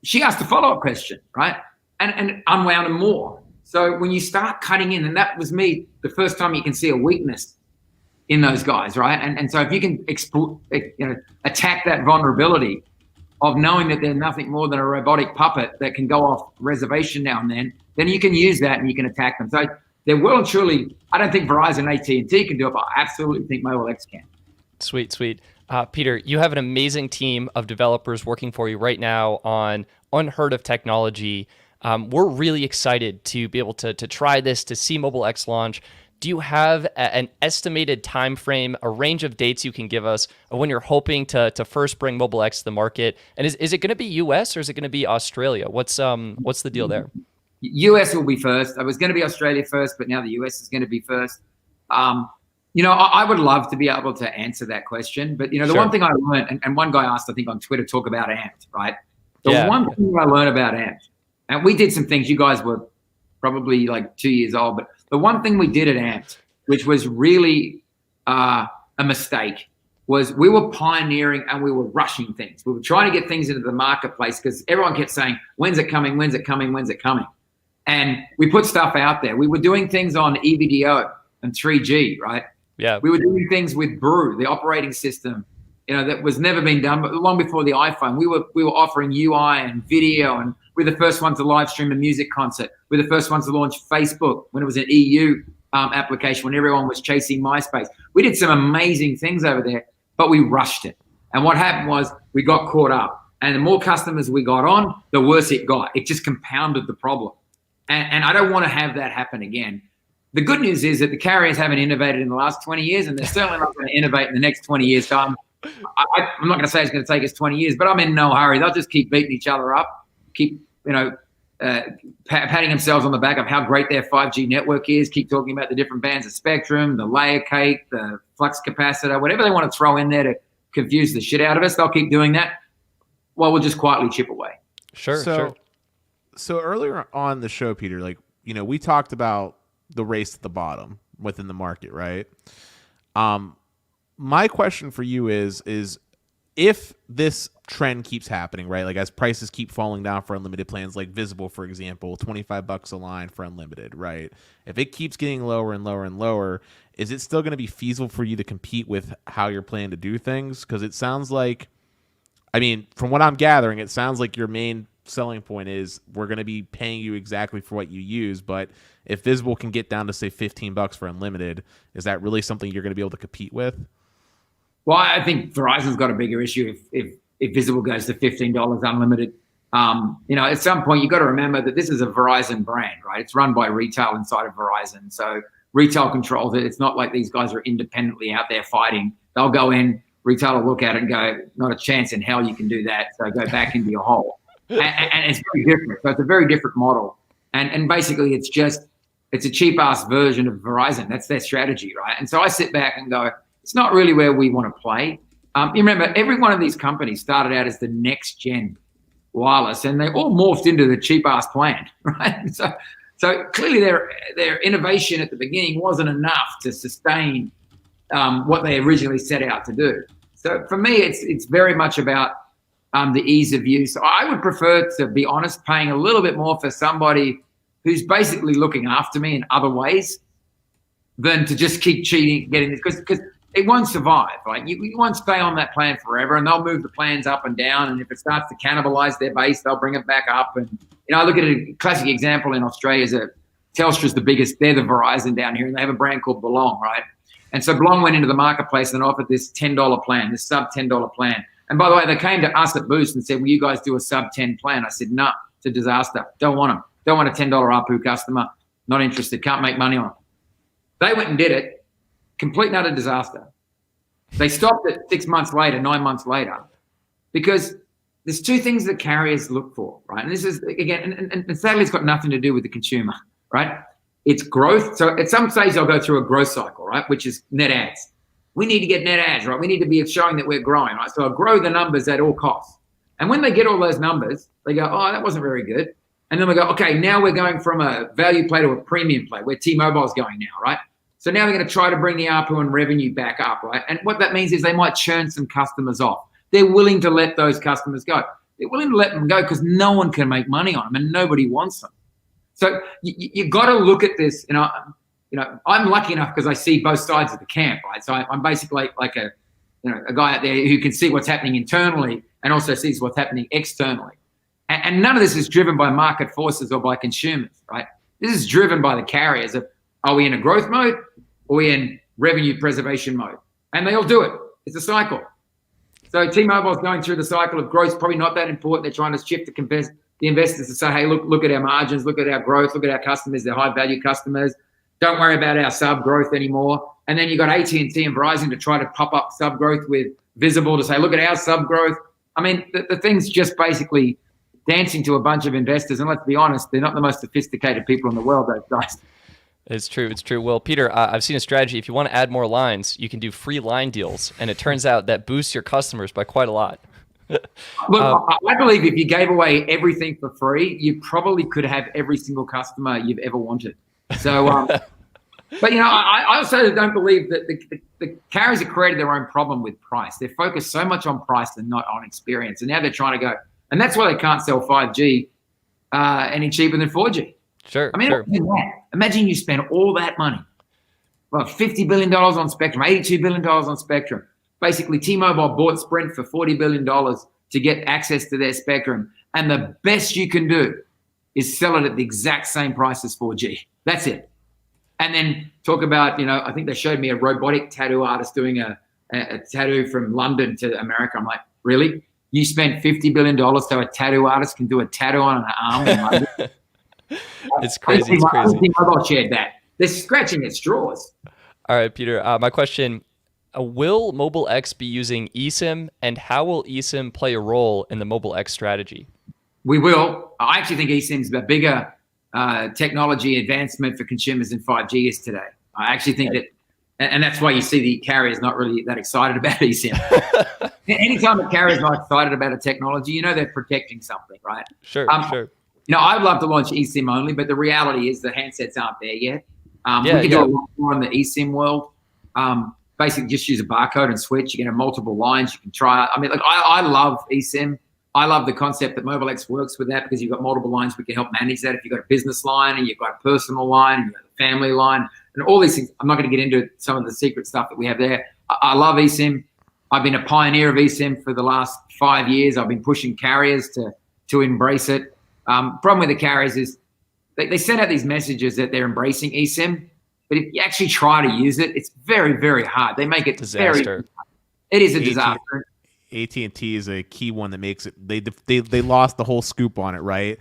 She asked a follow-up question, right? And unwound them more. So when you start cutting in, and that was me, the first time you can see a weakness in those guys, right? And so if you can attack that vulnerability of knowing that they're nothing more than a robotic puppet that can go off reservation now and then you can use that and you can attack them. So they're well and truly, I don't think Verizon and AT&T can do it, but I absolutely think MobileX can. Sweet. Peter, you have an amazing team of developers working for you right now on unheard of technology. We're really excited to be able to try this, to see MobileX launch. Do you have an estimated time frame, a range of dates you can give us of when you're hoping to first bring MobileX to the market? And is it going to be US or is it going to be Australia? What's the deal there? US will be first. I was going to be Australia first, but now the US is going to be first. I would love to be able to answer that question, but the one thing I learned, and one guy asked, I think on Twitter, talk about AMPed, right? One thing I learned about AMPed, and we did some things, you guys were probably like 2 years old, but the one thing we did at AMPed, which was really a mistake, was we were pioneering and we were rushing things. We were trying to get things into the marketplace because everyone kept saying, when's it coming, when's it coming, when's it coming? And we put stuff out there. We were doing things on EVDO and 3G, right? Yeah. We were doing things with Brew, the operating system, that was never been done, but long before the iPhone. We were offering UI and video, and we're the first ones to live stream a music concert. We're the first ones to launch Facebook when it was an EU application, when everyone was chasing MySpace. We did some amazing things over there, but we rushed it. And what happened was we got caught up. And the more customers we got on, the worse it got. It just compounded the problem. And I don't want to have that happen again. The good news is that the carriers haven't innovated in the last 20 years, and they're certainly not going to innovate in the next 20 years. So I'm not going to say it's going to take us 20 years, but I'm in no hurry. They'll just keep beating each other up, keep, patting themselves on the back of how great their 5G network is, keep talking about the different bands of spectrum, the layer cake, the flux capacitor, whatever they want to throw in there to confuse the shit out of us. They'll keep doing that while we'll just quietly chip away. Sure. So earlier on the show, Peter, we talked about the race at the bottom within the market, right? My question for you is if this trend keeps happening, right? Like as prices keep falling down for unlimited plans, like Visible, for example, $25 a line for unlimited, right? If it keeps getting lower and lower and lower, is it still going to be feasible for you to compete with how you're planning to do things? Because it sounds like, from what I'm gathering, it sounds like your main selling point is we're going to be paying you exactly for what you use, but if Visible can get down to say $15 for unlimited, is that really something you're going to be able to compete with? Well, I think Verizon's got a bigger issue if Visible goes to $15 unlimited. At some point you've got to remember that this is a Verizon brand, right? It's run by retail inside of Verizon, so retail controls it. It's not like these guys are independently out there fighting. They'll go in, retail will look at it and go, not a chance in hell you can do that. So go back into your hole. And it's very different. So it's a very different model. And basically it's a cheap ass version of Verizon. That's their strategy, right? And so I sit back and go, it's not really where we want to play. You remember, every one of these companies started out as the next gen wireless, and they all morphed into the cheap ass plan, right? So clearly their innovation at the beginning wasn't enough to sustain what they originally set out to do. So for me, it's very much about the ease of use. I would prefer, to be honest, paying a little bit more for somebody who's basically looking after me in other ways than to just keep cheating, getting this, because it won't survive. Like you won't stay on that plan forever, and they'll move the plans up and down. And if it starts to cannibalize their base, they'll bring it back up. And I look at a classic example in Australia is that Telstra's the biggest. They're the Verizon down here, and they have a brand called Belong, right? And so Blong went into the marketplace and offered this $10 plan, this sub $10 plan. And by the way, they came to us at Boost and said, will you guys do a sub 10 plan? I said, no, it's a disaster. Don't want them. Don't want a $10 ARPU customer. Not interested. Can't make money on them. They went and did it. Complete and utter disaster. They stopped it 6 months later, 9 months later, because there's two things that carriers look for, right? And this is, again, and sadly, it's got nothing to do with the consumer, right? It's growth. So at some stage, they'll go through a growth cycle, right? Which is net ads. We need to get net ads, right? We need to be showing that we're growing, right? So I'll grow the numbers at all costs. And when they get all those numbers, they go, oh, that wasn't very good. And then we go, okay, now we're going from a value play to a premium play, where T-Mobile's going now, right? So now we're going to try to bring the ARPU and revenue back up, right? And what that means is they might churn some customers off. They're willing to let those customers go. They're willing to let them go because no one can make money on them and nobody wants them. So you got to look at this. I'm lucky enough because I see both sides of the camp, right? So I'm basically like a guy out there who can see what's happening internally and also sees what's happening externally. And none of this is driven by market forces or by consumers, right? This is driven by the carriers. Are we in a growth mode or are we in revenue preservation mode? And they all do it. It's a cycle. So T-Mobile's going through the cycle of growth. Probably not that important. They're trying to shift the investors to say, hey, look at our margins, look at our growth, look at our customers, they're high-value customers. Don't worry about our sub-growth anymore. And then you've got AT&T and Verizon to try to pop up sub-growth with Visible to say, look at our sub-growth. I mean, the thing's just basically dancing to a bunch of investors. And let's be honest, they're not the most sophisticated people in the world, those guys. It's true. It's true. Well, Peter, I've seen a strategy. If you want to add more lines, you can do free line deals. And it turns out that boosts your customers by quite a lot. Look, I believe if you gave away everything for free, you probably could have every single customer you've ever wanted. So, but I also don't believe that the carriers have created their own problem with price. They're focused so much on price and not on experience. And now they're trying to go, and that's why they can't sell 5G any cheaper than 4G. Sure. I mean, sure. Imagine you spend all that money, well, $50 billion on spectrum, $82 billion on spectrum. Basically, T-Mobile bought Sprint for $40 billion to get access to their spectrum. And the best you can do is sell it at the exact same price as 4G. That's it. And then talk about, I think they showed me a robotic tattoo artist doing a tattoo from London to America. I'm like, really? You spent $50 billion so a tattoo artist can do a tattoo on an arm in London? It's crazy. It's crazy. T-Mobile shared that. They're scratching at straws. All right, Peter, my question, will MobileX be using eSIM, and how will eSIM play a role in the MobileX strategy? We will. I actually think eSIM is a bigger technology advancement for consumers than 5G is today. I actually think that, and that's why you see the carriers not really that excited about eSIM. Anytime a carrier's not excited about a technology, they're protecting something, right? Sure, sure. I'd love to launch eSIM only, but the reality is the handsets aren't there yet. We can do a lot more in the eSIM world. Basically, just use a barcode and switch. You can have multiple lines. You can try. I mean, I love eSIM. I love the concept that MobileX works with that because you've got multiple lines. We can help manage that. If you've got a business line and you've got a personal line and you've got a family line and all these things. I'm not going to get into some of the secret stuff that we have there. I love eSIM. I've been a pioneer of eSIM for the last 5 years. I've been pushing carriers to embrace it. Problem with the carriers is they send out these messages that they're embracing eSIM, but if you actually try to use it, it's very, very hard. They make it disaster. It is a disaster. AT&T is a key one that makes it. They lost the whole scoop on it, right?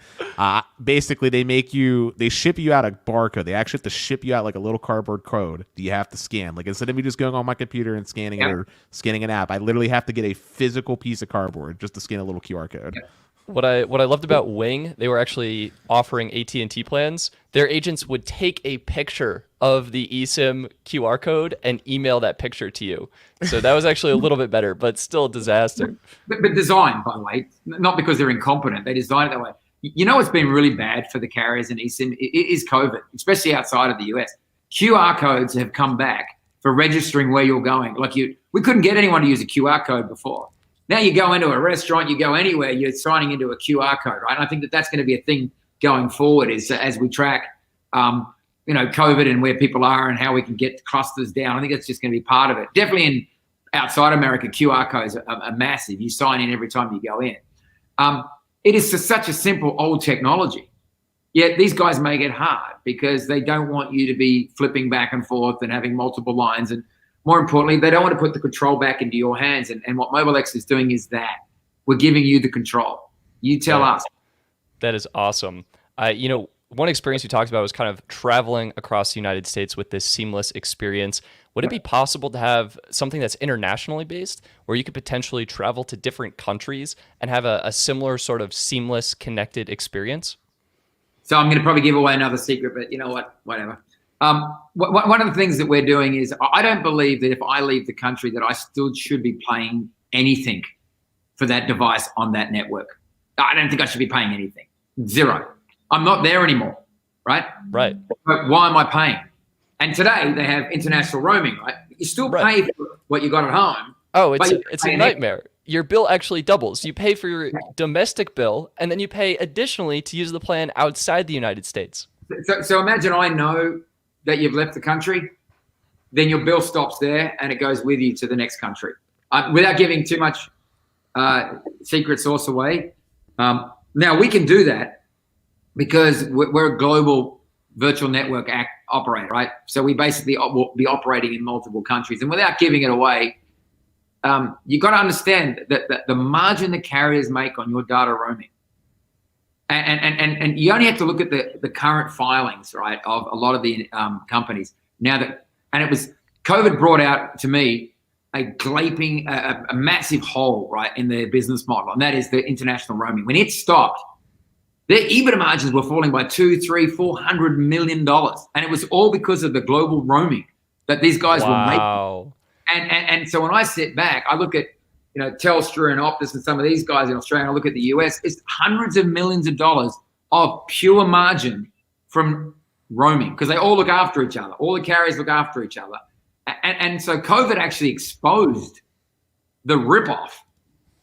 Basically, they ship you out a barcode. They actually have to ship you out like a little cardboard code that you have to scan. Like instead of me just going on my computer and scanning it or scanning an app, I literally have to get a physical piece of cardboard just to scan a little QR code. Yep. What I loved about Wing, they were actually offering AT&T plans. Their agents would take a picture of the eSIM QR code and email that picture to you. So that was actually a little bit better, but still a disaster. But designed, by the way, not because they're incompetent. They designed it that way. What's been really bad for the carriers in eSIM is COVID, especially outside of the US. QR codes have come back for registering where you're going. We couldn't get anyone to use a QR code before. Now you go into a restaurant, you go anywhere, you're signing into a QR code, right? And I think that's going to be a thing going forward is as we track, COVID and where people are and how we can get clusters down. I think that's just going to be part of it. Definitely outside America, QR codes are massive. You sign in every time you go in. It is such a simple old technology. Yet these guys make it hard because they don't want you to be flipping back and forth and having multiple lines. And more importantly, they don't want to put the control back into your hands. And what MobileX is doing is that we're giving you the control. You tell us. That is awesome. One experience you talked about was kind of traveling across the United States with this seamless experience. Would it be possible to have something that's internationally based where you could potentially travel to different countries and have a similar sort of seamless connected experience? So I'm going to probably give away another secret, but you know what? Whatever. One of the things that we're doing is I don't believe that if I leave the country that I still should be paying anything for that device on that network. I don't think I should be paying anything. Zero. I'm not there anymore, right? Right. But why am I paying? And today they have international roaming, right? You still pay for what you got at home. Oh, it's a nightmare. Your bill actually doubles. You pay for your domestic bill, and then you pay additionally to use the plan outside the United States. So imagine I know that you've left the country, then your bill stops there and it goes with you to the next country. Without giving too much secret sauce away. Now we can do that because we're a global virtual network operator, right? So we basically will be operating in multiple countries. And without giving it away, you got to understand that the margin the carriers make on your data roaming, and you only have to look at the current filings, right, of a lot of the companies now and it was COVID brought out to me a gaping, a massive hole, right, in their business model, and that is the international roaming. When it stopped, their EBITDA margins were falling by $200, $300, $400 million, and it was all because of the global roaming that these guys were making. And so when I sit back, I look at Telstra and Optus and some of these guys in Australia, and I look at the US, it's hundreds of millions of dollars of pure margin from roaming because they all look after each other. All the carriers look after each other. And so COVID actually exposed the ripoff.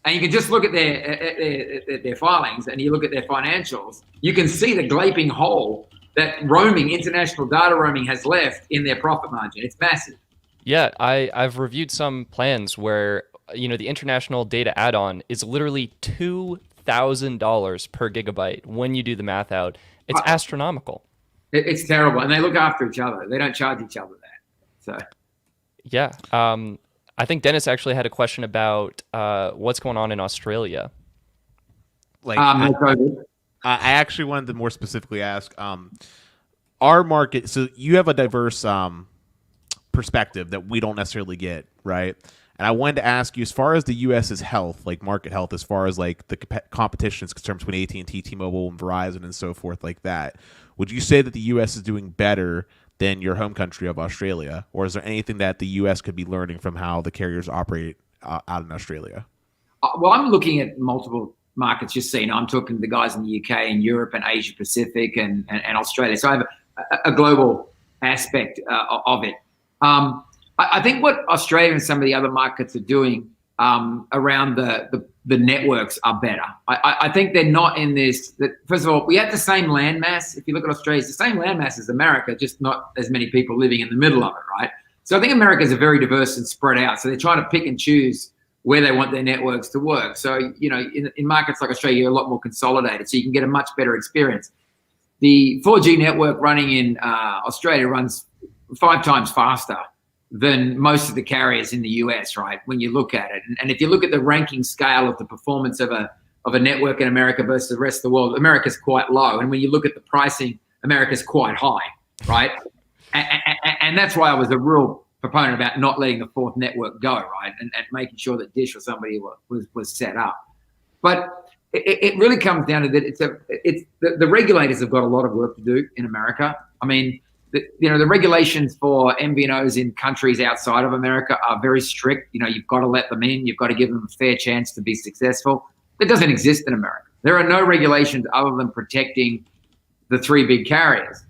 And you can just look at their filings and you look at their financials, you can see the gaping hole that roaming, international data roaming, has left in their profit margin. It's massive. Yeah, I've reviewed some plans where the international data add-on is literally $2,000 per gigabyte when you do the math out. It's astronomical. It's terrible, and they look after each other. They don't charge each other that. So, yeah. I think Dennis actually had a question about what's going on in Australia. I actually wanted to more specifically ask our market. So you have a diverse perspective that we don't necessarily get, right? And I wanted to ask you, as far as the U.S.'s health, like market health, as far as like the competition is concerned between AT&T, T-Mobile, and Verizon and so forth like that, would you say that the U.S. is doing better than your home country of Australia? Or is there anything that the U.S. could be learning from how the carriers operate out in Australia? Well, I'm looking at multiple markets. Just so you know, I'm talking to the guys in the UK and Europe and Asia Pacific and Australia. So I have a global aspect of it. I think what Australia and some of the other markets are doing around the networks are better. I think they're not in this. First of all, we have the same landmass. If you look at Australia, it's the same landmass as America, just not as many people living in the middle of it, right? So I think America's are very diverse and spread out. So they're trying to pick and choose where they want their networks to work. So, in markets like Australia, you're a lot more consolidated, so you can get a much better experience. The 4G network running in Australia runs 5 times faster than most of the carriers in the US, right? When you look at it, and if you look at the ranking scale of the performance of a network in America versus the rest of the world, America's quite low. And when you look at the pricing, America's quite high, right? and that's why I was a real proponent about not letting the fourth network go, right? And making sure that Dish or somebody was set up. But it really comes down to that. The regulators have got a lot of work to do in America. I mean, the regulations for MVNOs in countries outside of America are very strict. You've got to let them in. You've got to give them a fair chance to be successful. That doesn't exist in America. There are no regulations other than protecting the 3 big carriers.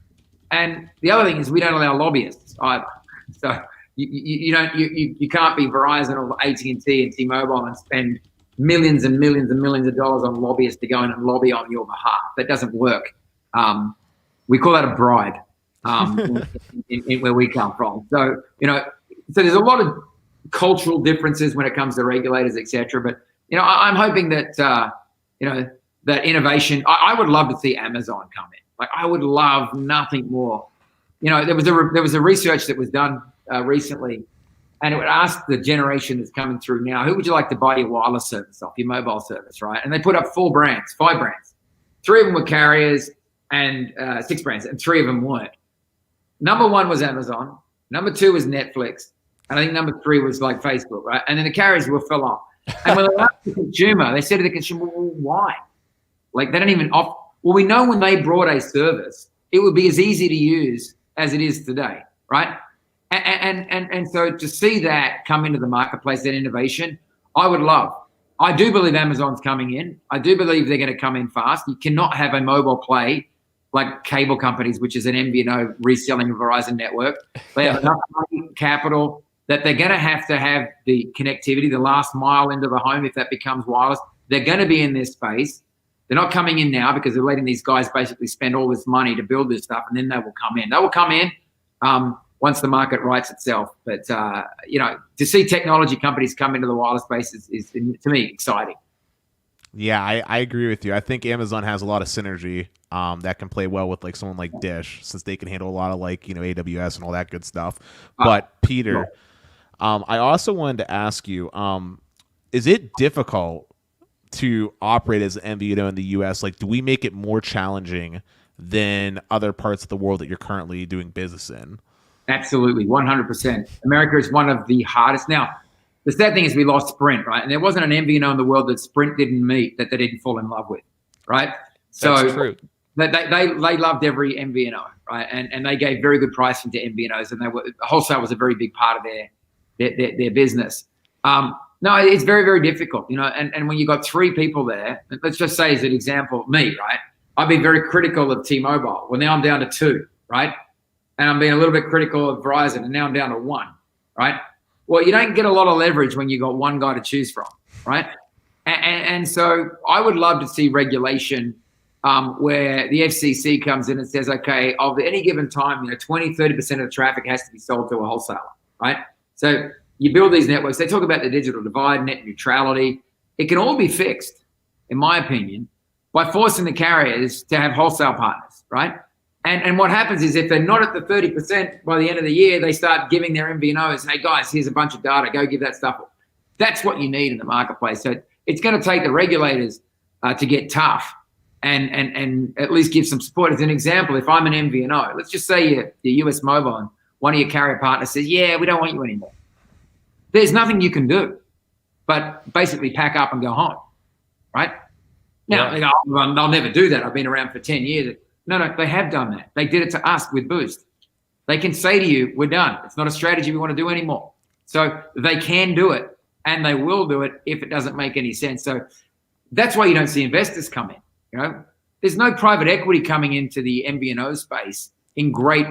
And the other thing is we don't allow lobbyists either. So you can't be Verizon or AT&T and T-Mobile and spend millions and millions and millions of dollars on lobbyists to go in and lobby on your behalf. That doesn't work. We call that a bribe. In where we come from. So, so there's a lot of cultural differences when it comes to regulators, etc. But, I'm hoping that, that innovation, I would love to see Amazon come in. Like, I would love nothing more. There was a research that was done recently and it would ask the generation that's coming through now, who would you like to buy your wireless service off, your mobile service, right? And they put up 5 brands. 3 of them were carriers and 6 brands, and 3 of them weren't. Number 1 was Amazon. Number 2 was Netflix. And I think number 3 was like Facebook, right? And then the carriers fell off. And when they asked the consumer, they said to the consumer, well, why? Like, they don't even offer. Well, we know when they brought a service, it would be as easy to use as it is today, right? And so to see that come into the marketplace, that innovation, I would love. I do believe Amazon's coming in. I do believe they're going to come in fast. You cannot have a mobile play like cable companies, which is an MVNO reselling a Verizon network. They have enough money, capital, that they're going to have the connectivity, the last mile into the home if that becomes wireless. They're going to be in this space. They're not coming in now because they're letting these guys basically spend all this money to build this stuff, and then they will come in. They will come in once the market rights itself. But, to see technology companies come into the wireless space is to me, exciting. Yeah, I agree with you. I think Amazon has a lot of synergy that can play well with like someone like Dish, since they can handle a lot of like, AWS and all that good stuff. But Peter, I also wanted to ask you, is it difficult to operate as an MVNO in the US? Like, do we make it more challenging than other parts of the world that you're currently doing business in? Absolutely, 100%. America is one of the hardest. Now, the sad thing is we lost Sprint, right? And there wasn't an MVNO in the world that Sprint didn't meet that they didn't fall in love with, right? That's true. They loved every MVNO, right? And they gave very good pricing to MVNOs, and wholesale was a very big part of their business. No, it's very, very difficult, and when you got 3 people there, let's just say as an example, me, right? I've been very critical of T-Mobile. Well, now I'm down to 2, right? And I'm being a little bit critical of Verizon, and now I'm down to 1, right? Well, you don't get a lot of leverage when you got one guy to choose from, right? And so I would love to see regulation where the FCC comes in and says, okay, of any given time, 20, 30% of the traffic has to be sold to a wholesaler, right? So you build these networks. They talk about the digital divide, net neutrality. It can all be fixed, in my opinion, by forcing the carriers to have wholesale partners, right? And what happens is if they're not at the 30% by the end of the year, they start giving their MVNOs, hey, guys, here's a bunch of data. Go give that stuff. That's what you need in the marketplace. So it's going to take the regulators to get tough and at least give some support. As an example, if I'm an MVNO, let's just say you're US Mobile and one of your carrier partners says, yeah, we don't want you anymore. There's nothing you can do but basically pack up and go home, right? Now, they'll never do that. I've been around for 10 years. No, they have done that. They did it to us with Boost. They can say to you, we're done. It's not a strategy we want to do anymore. So they can do it, and they will do it if it doesn't make any sense. So that's why you don't see investors come in. There's no private equity coming into the MVNO space in great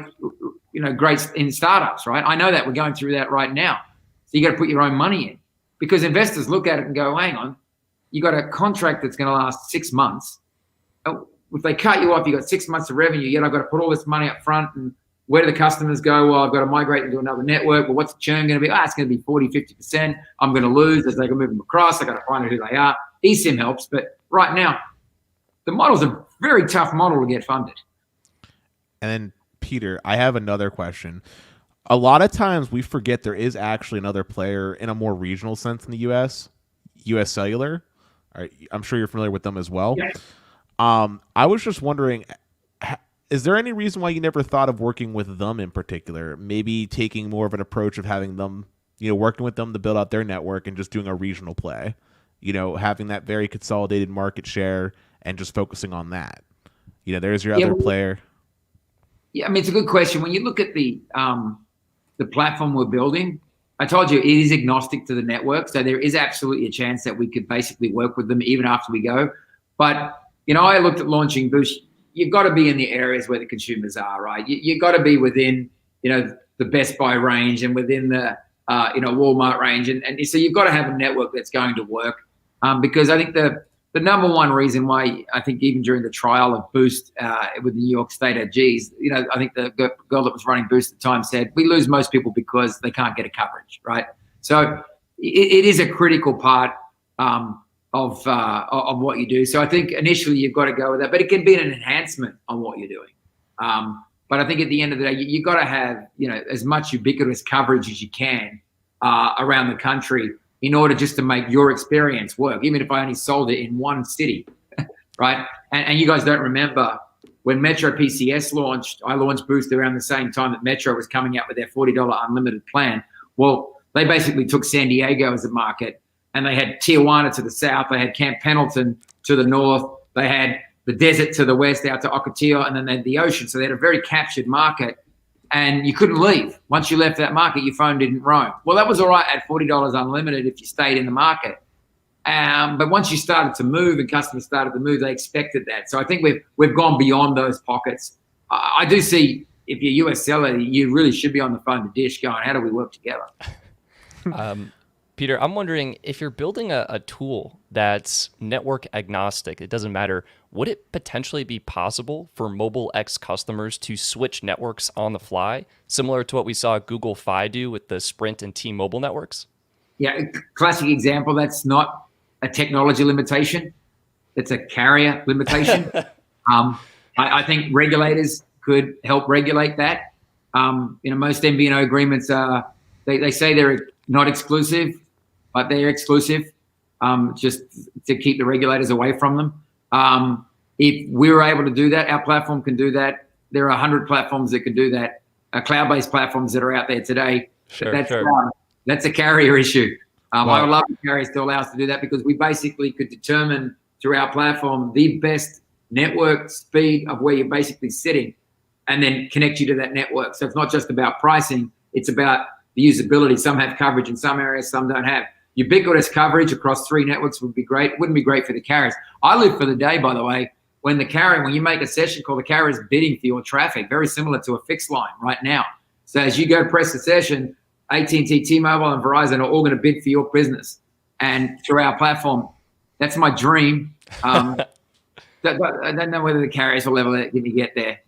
in startups, right? I know that we're going through that right now. So you got to put your own money in because investors look at it and go, hang on, you got a contract that's going to last 6 months. If they cut you off, you got 6 months of revenue, yet I've got to put all this money up front. And where do the customers go? Well, I've got to migrate into another network. Well, what's the churn going to be? It's going to be 40, 50%. I'm going to lose as they can move them across. I got to find out who they are. ESIM helps. But right now, the model's a very tough model to get funded. And then, Peter, I have another question. A lot of times we forget there is actually another player in a more regional sense in the U.S., U.S. Cellular. I'm sure you're familiar with them as well. Yeah. I was just wondering, is there any reason why you never thought of working with them in particular? Maybe taking more of an approach of having them, working with them to build out their network and just doing a regional play, having that very consolidated market share and just focusing on that. There's your other player. Yeah, I mean, it's a good question. When you look at the platform we're building, I told you it is agnostic to the network. So there is absolutely a chance that we could basically work with them even after we go. But I looked at launching Boost. You've got to be in the areas where the consumers are, right? You've got to be within, the Best Buy range and within the, Walmart range. And so you've got to have a network that's going to work. Because I think the number one reason why I think even during the trial of Boost with the New York State AGs, I think the girl that was running Boost at the time said, we lose most people because they can't get a coverage, right? So it is a critical part of what you do. So I think initially you've got to go with that, but it can be an enhancement on what you're doing. But I think at the end of the day, you've got to have, as much ubiquitous coverage as you can around the country in order just to make your experience work, even if I only sold it in one city, right? And you guys don't remember when Metro PCS launched, I launched Boost around the same time that Metro was coming out with their $40 unlimited plan. Well, they basically took San Diego as a market, and they had Tijuana to the south, they had Camp Pendleton to the north, they had the desert to the west out to Ocotillo, and then they had the ocean. So they had a very captured market, and you couldn't leave. Once you left that market, your phone didn't roam. Well, that was all right at $40 unlimited if you stayed in the market. But once you started to move and customers started to move, they expected that. So I think we've gone beyond those pockets. I do see, if you're a US seller, you really should be on the phone to Dish going, how do we work together? Peter, I'm wondering if you're building a tool that's network agnostic, it doesn't matter, would it potentially be possible for MobileX customers to switch networks on the fly, similar to what we saw Google Fi do with the Sprint and T-Mobile networks? Yeah, classic example. That's not a technology limitation. It's a carrier limitation. I think regulators could help regulate that. Most MVNO agreements are, they say they're not exclusive, but they're exclusive, just to keep the regulators away from them. If we were able to do that, our platform can do that. There are 100 platforms that can do that, cloud-based platforms that are out there today. That's a carrier issue. Wow. I would love the carriers to allow us to do that, because we basically could determine through our platform the best network speed of where you're basically sitting, and then connect you to that network. So it's not just about pricing, it's about the usability. Some have coverage in some areas, some don't have. Ubiquitous coverage across 3 networks would be great. It wouldn't be great for the carriers. I live for the day, by the way, when you make a session call, the carrier is bidding for your traffic, very similar to a fixed line right now. So as you go press the session, AT&T, T-Mobile, and Verizon are all going to bid for your business. And through our platform, that's my dream. I don't know whether the carriers will ever let me get there.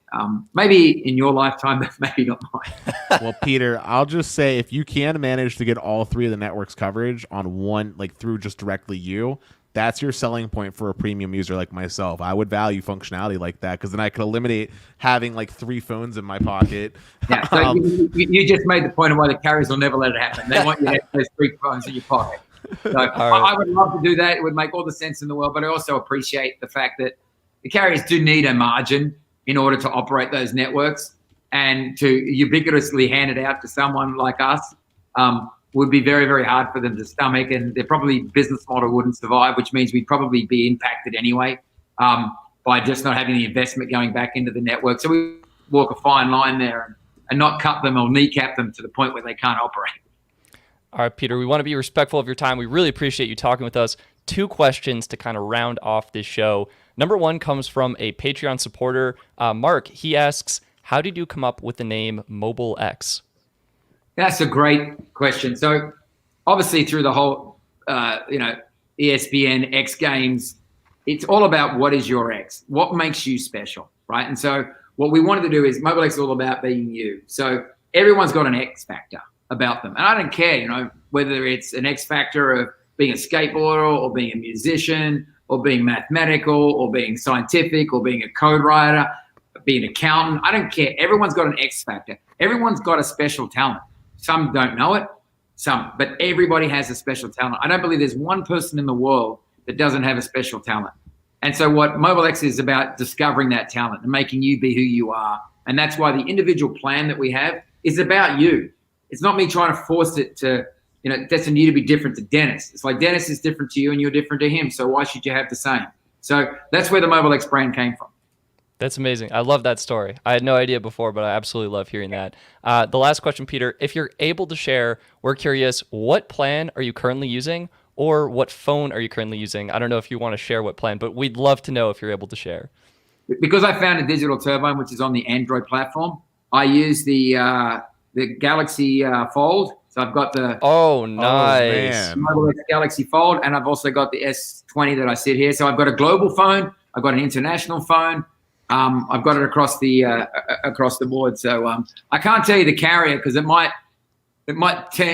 Maybe in your lifetime, but maybe not mine. Well, Peter, I'll just say, if you can manage to get all 3 of the networks coverage on one, like through just directly you, that's your selling point for a premium user like myself. I would value functionality like that, because then I could eliminate having like 3 phones in my pocket. Yeah, so you just made the point of why the carriers will never let it happen. They want you to have those 3 phones in your pocket. So I would love to do that. It would make all the sense in the world, but I also appreciate the fact that the carriers do need a margin in order to operate those networks, and to ubiquitously hand it out to someone like us would be very, very hard for them to stomach, and their probably business model wouldn't survive, which means we'd probably be impacted anyway by just not having the investment going back into the network. So we walk a fine line there and not cut them or kneecap them to the point where they can't operate. All right, Peter, we want to be respectful of your time. We really appreciate you talking with us. 2 questions to kind of round off this show. Number 1 comes from a Patreon supporter, Mark. He asks, how did you come up with the name MobileX? That's a great question. So obviously through the whole, ESPN, X Games, it's all about what is your X, what makes you special, right? And so what we wanted to do is MobileX is all about being you. So everyone's got an X factor about them. And I don't care, whether it's an X factor of being a skateboarder or being a musician or being mathematical or being scientific or being a code writer, being an accountant. I don't care. Everyone's got an X factor. Everyone's got a special talent. Some don't know it, but everybody has a special talent. I don't believe there's one person in the world that doesn't have a special talent. And so what MobileX is about, discovering that talent and making you be who you are. And that's why the individual plan that we have is about you. It's not me trying to force it to, Stetson, you to be different to Dennis. It's like Dennis is different to you and you're different to him. So why should you have the same? So that's where the MobileX brand came from. That's amazing. I love that story. I had no idea before, but I absolutely love hearing that. The last question, Peter, if you're able to share, we're curious, what plan are you currently using, or what phone are you currently using? I don't know if you want to share what plan, but we'd love to know if you're able to share. Because I found a digital turbine, which is on the Android platform, I use the Galaxy Fold. So I've got the nice MobileX Galaxy Fold, and I've also got the S20 that I sit here. So I've got a global phone, I've got an international phone, I've got it across the board. So I can't tell you the carrier because it might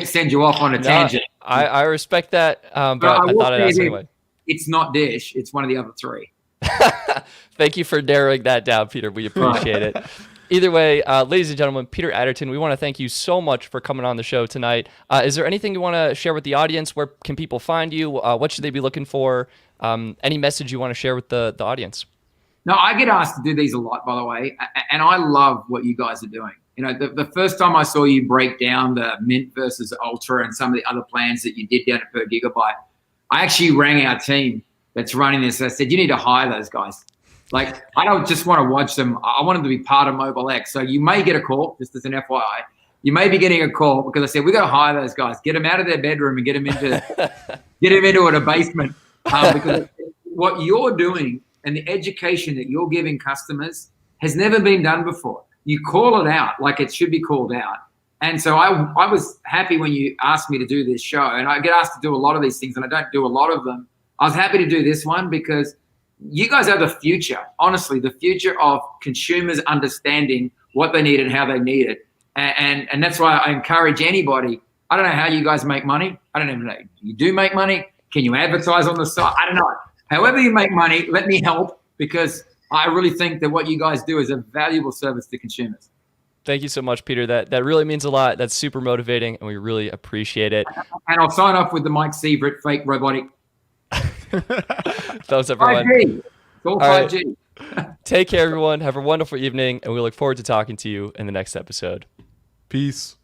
send you off on a tangent. I respect that, but I thought I'd ask anyway. It's not Dish. It's one of the other 3. Thank you for narrowing that down, Peter. We appreciate it. Either way, ladies and gentlemen, Peter Adderton, we want to thank you so much for coming on the show tonight. Is there anything you want to share with the audience? Where can people find you? What should they be looking for? Any message you want to share with the audience? No, I get asked to do these a lot, by the way, and I love what you guys are doing. You know, the first time I saw you break down the Mint versus Ultra and some of the other plans that you did down at per gigabyte, I actually rang our team that's running this. I said, you need to hire those guys. Like, I don't just want to watch them. I want them to be part of MobileX. So you may get a call, just as an FYI. You may be getting a call because I said, we got to hire those guys, get them out of their bedroom and get them into a basement. Because what you're doing and the education that you're giving customers has never been done before. You call it out like it should be called out. And so I was happy when you asked me to do this show, and I get asked to do a lot of these things and I don't do a lot of them. I was happy to do this one because you guys are the future, honestly, the future of consumers understanding what they need and how they need it. And that's why I encourage anybody. I don't know how you guys make money. I don't even know. You do make money? Can you advertise on the site? I don't know. However you make money, let me help, because I really think that what you guys do is a valuable service to consumers. Thank you so much, Peter. That really means a lot. That's super motivating, and we really appreciate it. And I'll sign off with the Mike Sievert fake robotic. Thumbs up, everyone. 5G. It's all 5G. Right. Take care, everyone. Have a wonderful evening, and we look forward to talking to you in the next episode. Peace.